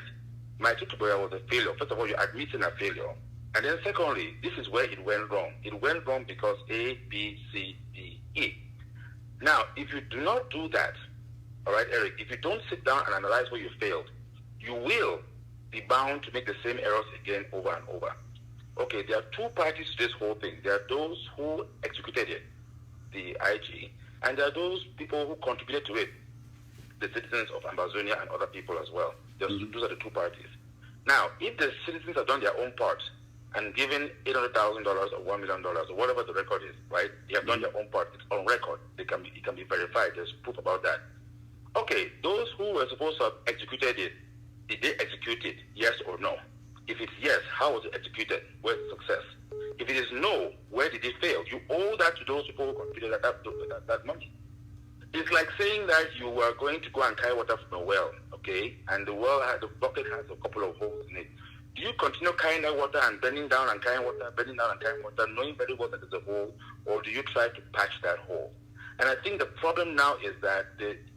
my trip to Buea was a failure. First of all, you're admitting a failure. And then secondly, this is where it went wrong. It went wrong because A, B, C, D, E. Now, if you do not do that, all right, Eric, if you don't sit down and analyze where you failed, you will be bound to make the same errors again over and over. Okay, there are two parties to this whole thing. There are those who executed it, the IG, and there are those people who contributed to it, the citizens of Ambazonia and other people as well. Those are the two parties. Now, if the citizens have done their own part and given $800,000 or $1 million or whatever the record is, right? They have done their own part. It's on record. It can be verified. There's proof about that. Okay, those who were supposed to have executed it, did they execute it? Yes or no? If it's yes, how was it executed? Where's the success? If it is no, where did it fail? You owe that to those people who contributed that money. It's like saying that you are going to go and carry water from a well, okay? And the bucket has a couple of holes in it. Do you continue carrying that water and bending down and carrying water, knowing very well that there's a hole, or do you try to patch that hole? And I think the problem now is that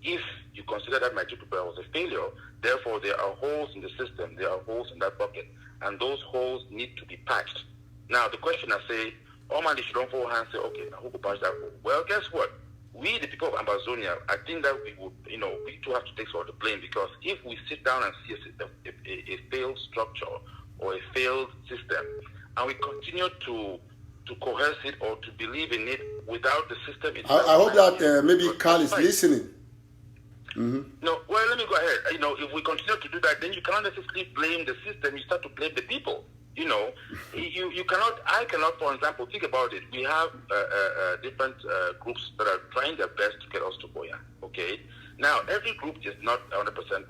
if you consider that my Buea was a failure, therefore there are holes in the system, there are holes in that bucket, and those holes need to be patched. Now the question I say, oh man, they should don't fall hands and say, okay, now who could patch that hole? Well, guess what? We, the people of Ambazonia, I think that we would, we too have to take some of the blame, because if we sit down and see a failed structure or a failed system, and we continue to coerce it or to believe in it without the system itself. I hope that maybe Carl is listening. Mm-hmm. No, well, let me go ahead. If we continue to do that, then you cannot necessarily blame the system. You start to blame the people. You cannot. I cannot. For example, think about it. We have different groups that are trying their best to get us to Buea. Okay. Now, every group is not 100%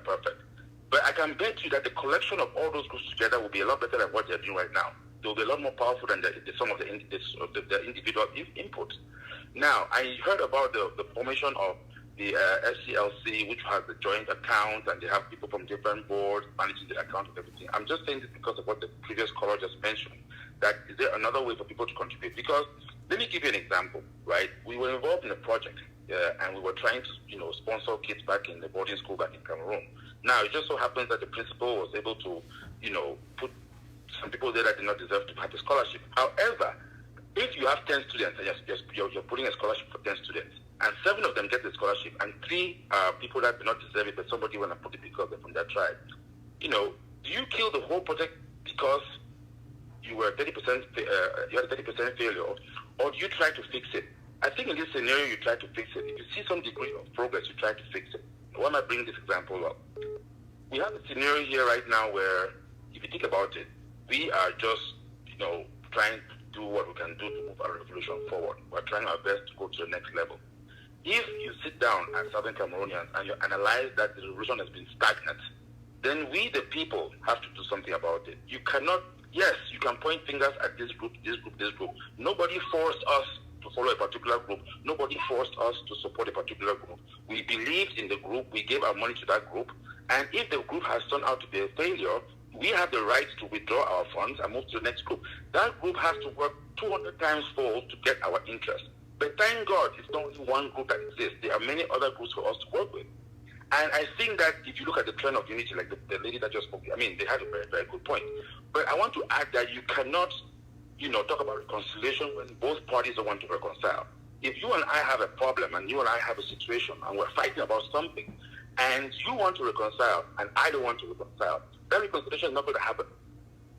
perfect, but I can bet you that the collection of all those groups together will be a lot better than what they're doing right now. they'll be a lot more powerful than the some of the individual inputs. Now, I heard about the formation of the SCLC, which has the joint account, and they have people from different boards managing the account and everything. I'm just saying this because of what the previous caller just mentioned. That is there another way for people to contribute? Because let me give you an example, right? We were involved in a project, and we were trying to, sponsor kids back in the boarding school back in Cameroon. Now, it just so happens that the principal was able to, put some people there that did not deserve to have a scholarship. However, if you have 10 students and you're putting a scholarship for 10 students, and 7 of them get the scholarship, and 3 people that do not deserve it, but somebody want to put it because they're from their tribe, do you kill the whole project because you were 30%, you had a 30% failure, or do you try to fix it? I think in this scenario, you try to fix it. If you see some degree of progress, you try to fix it. Why am I bringing this example up? We have a scenario here right now where, if you think about it, we are just, trying to do what we can do to move our revolution forward. We're trying our best to go to the next level. If you sit down as Southern Cameroonians and you analyze that the revolution has been stagnant, then we, the people, have to do something about it. You cannot, yes, you can point fingers at this group, this group, this group. Nobody forced us to follow a particular group. Nobody forced us to support a particular group. We believed in the group. We gave our money to that group. And if the group has turned out to be a failure, we have the right to withdraw our funds and move to the next group. That group has to work 200 times fold to get our interest. But thank God, it's not only one group that exists. There are many other groups for us to work with. And I think that if you look at the trend of unity, like the lady that just spoke, they had a very, very good point. But I want to add that you cannot, talk about reconciliation when both parties don't want to reconcile. If you and I have a problem and you and I have a situation and we're fighting about something, and you want to reconcile and I don't want to reconcile, that reconciliation is not going to happen.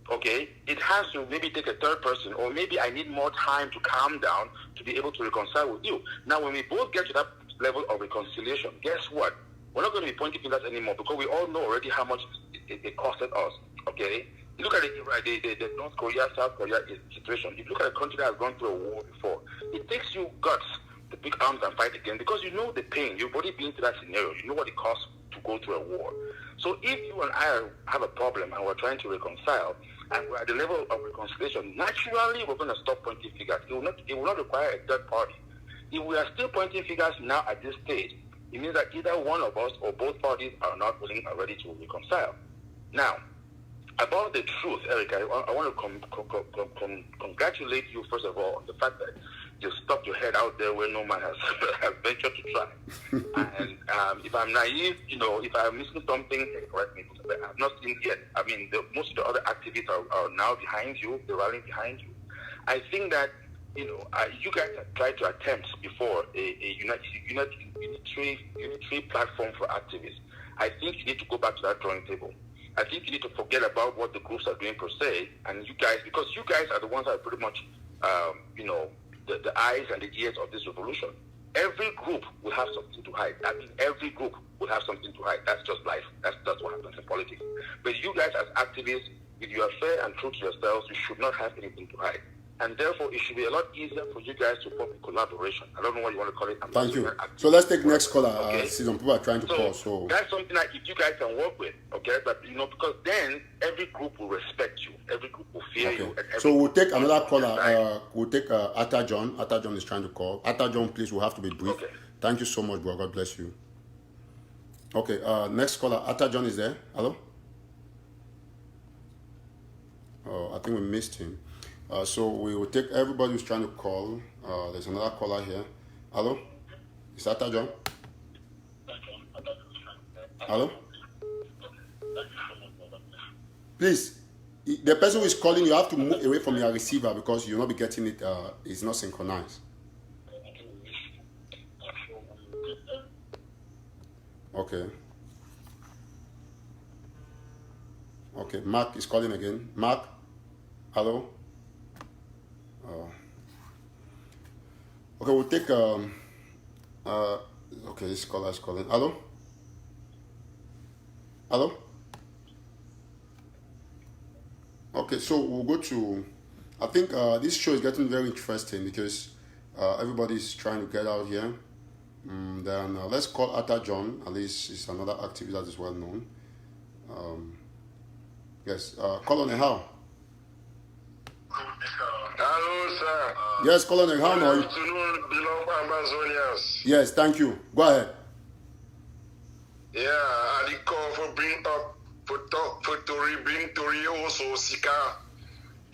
Okay? It has to maybe take a third person, or maybe I need more time to calm down to be able to reconcile with you. Now, when we both get to that level of reconciliation, guess what? We're not going to be pointing fingers anymore, because we all know already how much it costed us. Okay? You look at the North Korea, South Korea situation. You look at a country that has gone through a war before. It takes you guts to pick arms and fight again, because you know the pain. You've already been through that scenario. You know what it costs to go through a war. So if you and I have a problem and we're trying to reconcile, and we're at the level of reconciliation, naturally we're going to stop pointing fingers. It will not require a third party. If we are still pointing fingers now at this stage, it means that either one of us or both parties are not willing or ready to reconcile. Now, about the truth, Eric, I want to congratulate you, first of all, on the fact that you stuck your head out there where no man has ventured to try. And if I'm naive, if I'm missing something, correct me, but I've not seen it yet. Most of the other activists are now behind you, they're rallying behind you. I think that, you guys have tried to attempt before a unitary platform for activists. I think you need to go back to that drawing table. I think you need to forget about what the groups are doing per se, and you guys, because you guys are the ones that are pretty much, the eyes and the ears of this revolution. Every group will have something to hide. Every group will have something to hide. That's just life. That's what happens in politics. But you guys as activists, if you are fair and true to yourselves, you should not have anything to hide. And therefore, it should be a lot easier for you guys to form a collaboration. I don't know what you want to call it. Thank you. So let's take next caller. Okay. Some people are trying to call. So that's something that if you guys can work with, okay? But because then every group will respect you. Every group will fear you. So we'll take another caller. We'll take Atta John. Atta John is trying to call. Atta John, please. We'll have to be brief. Okay. Thank you so much, bro. God bless you. Okay. Next caller. Atta John is there. Hello. Oh, I think we missed him. So we will take everybody who's trying to call. There's another caller here. Hello? Is that John? Hello? Please, the person who is calling, you have to move away from your receiver because you'll not be getting it. It's not synchronized. Okay. Okay, Mark is calling again. Mark? Hello? Okay, we'll take okay, this caller is calling. Hello? Hello? Okay, so we'll go to, I think this show is getting very interesting because everybody's trying to get out here. Then let's call Atta John. At least it's another activist that is well known. Yes, call on how? Hello, sir. Yes, Colonel, how are you? Good afternoon, beloved Ambazonians. Yes, thank you. Go ahead. Yeah, I did call for bring up, for talk, for Tori, bring Tori also, Sika.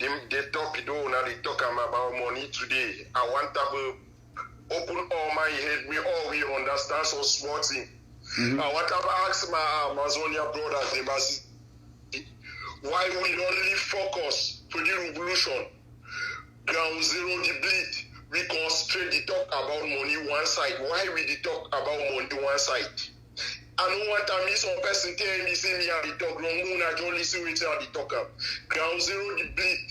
They talk, you know, now they talk about money today. I want to open all my head, we all we understand so small thing. I want to ask my Amazonia brothers, they must, why we only focus for the revolution? Ground zero the bleed. We concentrate the talk about money one side. Why we the talk about money one side? I don't want to miss some person tell me say me and the talk wrong. I don't listen with the talk up. Ground zero the bleed.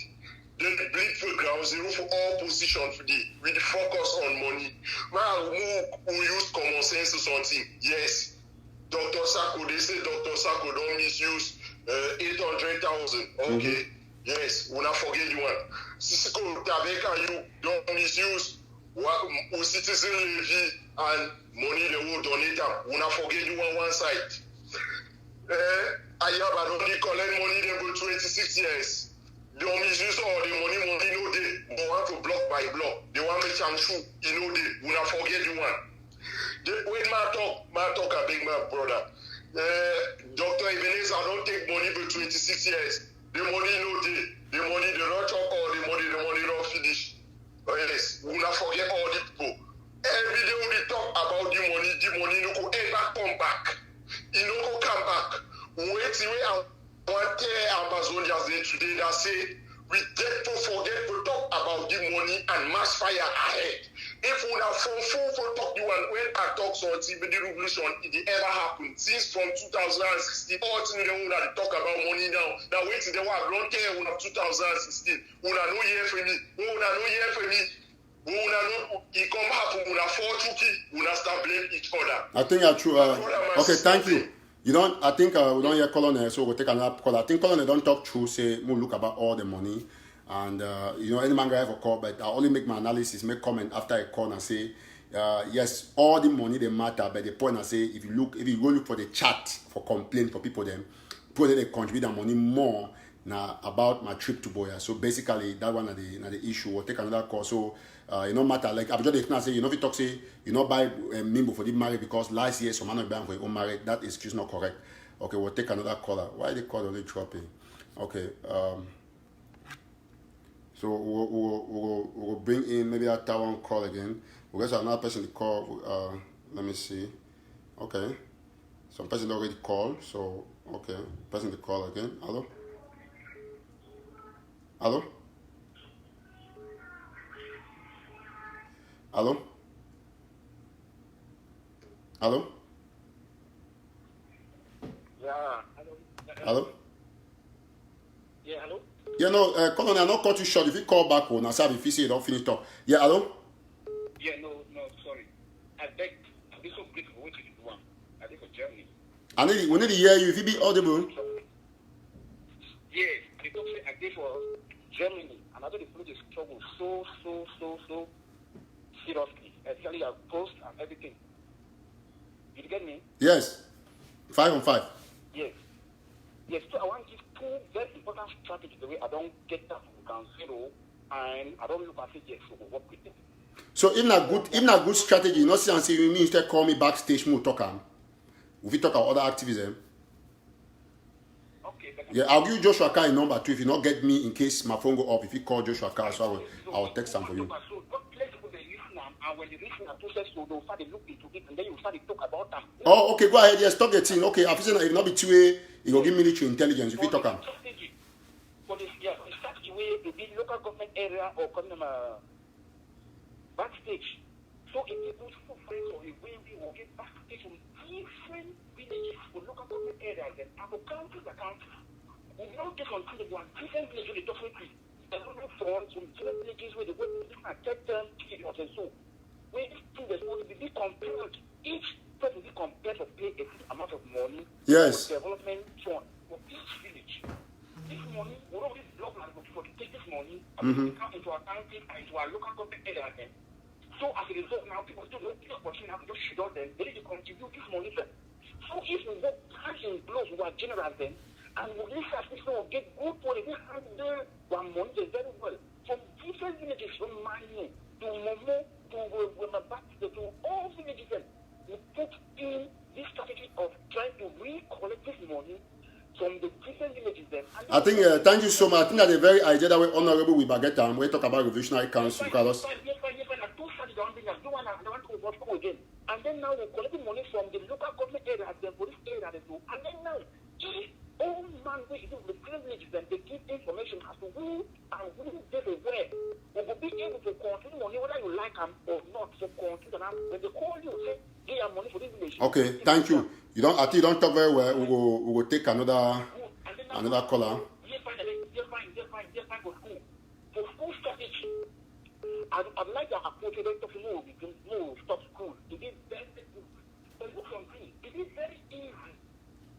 Then the bleed for ground zero for all positions for the with the focus on money. Man, who use common sense or something? Yes. Dr. Sako, they say Dr. Sako don't misuse 800,000. Okay. Yes, we'll not forget you one. Sisiko Tabeka, you don't misuse what citizen levy and money they will donate them. We'll not forget you on one side. I have only collect money them for 26 years. They don't misuse all the money no day. They want to block by block. They want me to you know they we'll not forget you one. When my talk a big man brother. Dr. Ebenezer don't take money for 26 years. The money no day. The money they don't talk all the money don't finish. Yes, we not forget all the people. Every day we talk about the money no go ever come back. It no go come back. Wait till we are one Ambazonians day today that say we get to forget to talk about the money and mass fire ahead. If we are from full for talk you and when I talk on TV the revolution it ever happened since from 2016 all things they want to talk about money now. Now wait till they want long care we have 2016. We are no year for me. We are no year for me. We are no it come happen we are 4 we are start blame each other. I think you're true. Okay, thank you. You don't. I think we don't hear Colonel, so we'll take another call. I think Colonel don't talk true. Say we'll look about all the money, and you know any man have a call, but I only make my analysis, make comment after a call and say, yes, all the money they matter. But the point I say, if you go look for the chat for complaint for people, then people they contribute their money more now about my trip to Buea. So basically that one are the issue. We'll take another call. So. It no matter like I'm just say you know if you talk say you not buy Mimbo for the marriage because last year some man not buy for your own marriage that excuse not correct. Okay, we'll take another caller. Why the call only dropping? Okay, so we'll bring in maybe a TATAW call again. We'll get another person to call. Let me see. Okay, some person already called. So okay, person to call again. Hello. Hello. Hello? Hello? Yeah. Hello? Yeah, hello? Yeah, no, Colonel, I not cut you short. If you call back, now, sir, if you say you don't finish talk. Yeah, hello? Yeah, no, sorry. I beg, I'm so grateful what you do one. I think for Germany. We need to hear you. If you be audible. Yes, because I did for Germany, and I don't follow the struggle so seriously, especially our post and everything. You get me? Yes. 5 on 5. Yes. Yes, so I want to give 2 very important strategies the way I don't get that from ground zero and I don't look at it yet, so we'll work with them. So in a good strategy, you know, see and say you mean instead call me backstage, we'll talk if you talk about other activism. Okay. Yeah, I'll give you Joshua Carr number too if you not get me in case my phone go off. If you call Joshua Carr, so I will text him for you. And when you listen to process, so they'll start to look into it, and then you start to talk about them. Oh, okay, go ahead. Yes, talk the thing. Okay, if it's not be two-way, it will give military intelligence. If you talk For the strategy way to be local government area or come backstage. So if you put for friends or a way we will get backstage from different villages or local government areas, then I will count the country. We don't get on to one different villages with different people. There's no front from different villages where the way we can take them, and so. When things are supposed to be compared, each person is compared to pay a good amount of money yes. for development fund for each village. This money, we don't really block land for to take this money and into our county and into our local government area again. So as a result, now people still don't get opportunity to just shoot them. They need to contribute this money then. So if we work hand in gloves with our generals then, And this assistant will get good money. They handle one money very well. From different villages, from Mani to Momo to Wemabati to all villages, we put in this strategy of trying to recollect this money from the different villages. I think, thank you so much. I think that's a very idea that we're honorable with Baguette we talk about Revolutionary Council. Because and then now we're collecting money from the local government area, the police area, and then now, all man we do the privilege that they give information as to who and who did it where. We will be able to continue money whether you like them or not. So continue them. When they call you, say, give your money for this village. Okay, thank you. You don't. I think you don't talk very well. We will take another caller. For school strategy, I'd like to approach a lot of more stop school. It is very good. But look from me, it is very easy.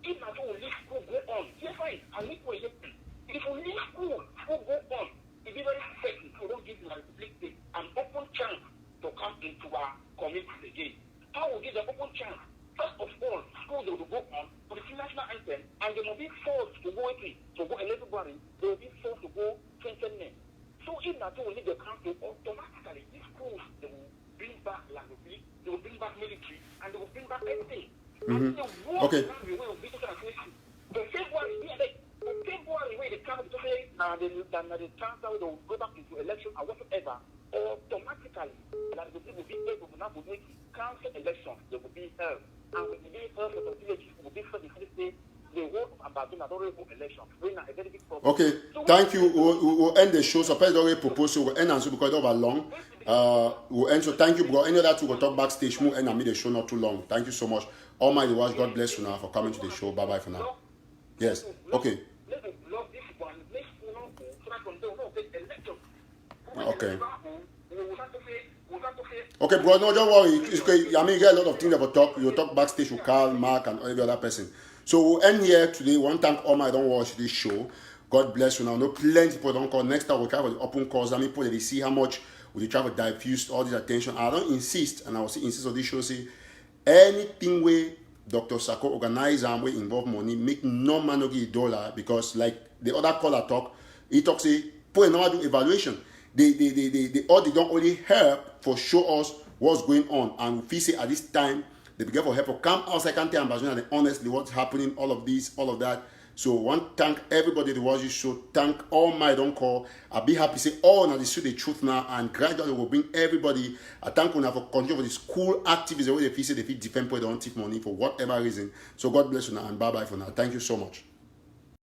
If I don't leave school, go on. Yes, fine. I need to help you. If you leave school, go on. It is very safe. You don't give my public an open chance to come into our community again. How will give an open chance? First of all, schools will go on to the national anthem, and they will be forced to go everybody. They will be forced to go 20 men. So if not only the country, automatically these schools they will bring back language, they will bring back military, and they will bring back everything. And they will Okay. The February where they come to say now the chance that they will go back into election or whatever, automatically that the people will be able to now make council elections, they will be held. And when they held for the villages, will be for the state. The whole Ambazonians honorable election. A very big problem. Okay, thank you. We'll end the show. So, please already propose. We'll end and so because it's over long. We'll end. So, thank you, bro. Any other two will talk backstage. We'll end and make the show not too long. Thank you so much. Almighty watch. God bless you now for coming to the show. Bye bye for now. Yes. Okay. Okay. Okay, bro. No, don't worry. It's okay. I mean, you get a lot of things that will talk. You'll talk backstage with Carl, Mark, and every other person. So we'll end here today. One thank all my don't watch this show. God bless you now. No plenty people don't call. Next time we'll try for the open calls. I mean, people they see how much we try to diffuse all this attention. I don't insist, and I will insist on this show. Say anything where Dr. Sako organize and we involve money, make no man no give $1 because like the other caller talk, he talk say people know how to do evaluation. They don't only help for show us what's going on, and we feel say at this time. They begin for help to come outside and tell Ambazonians honestly what's happening, all of this, all of that. So one thank everybody that watch this show. Thank all my don't call. I'll be happy to say now they see the truth now and gradually will bring everybody. I thank you for control for this cool activities the way they feel say they feel different people don't take money for whatever reason. So God bless you now and bye bye for now. Thank you so much.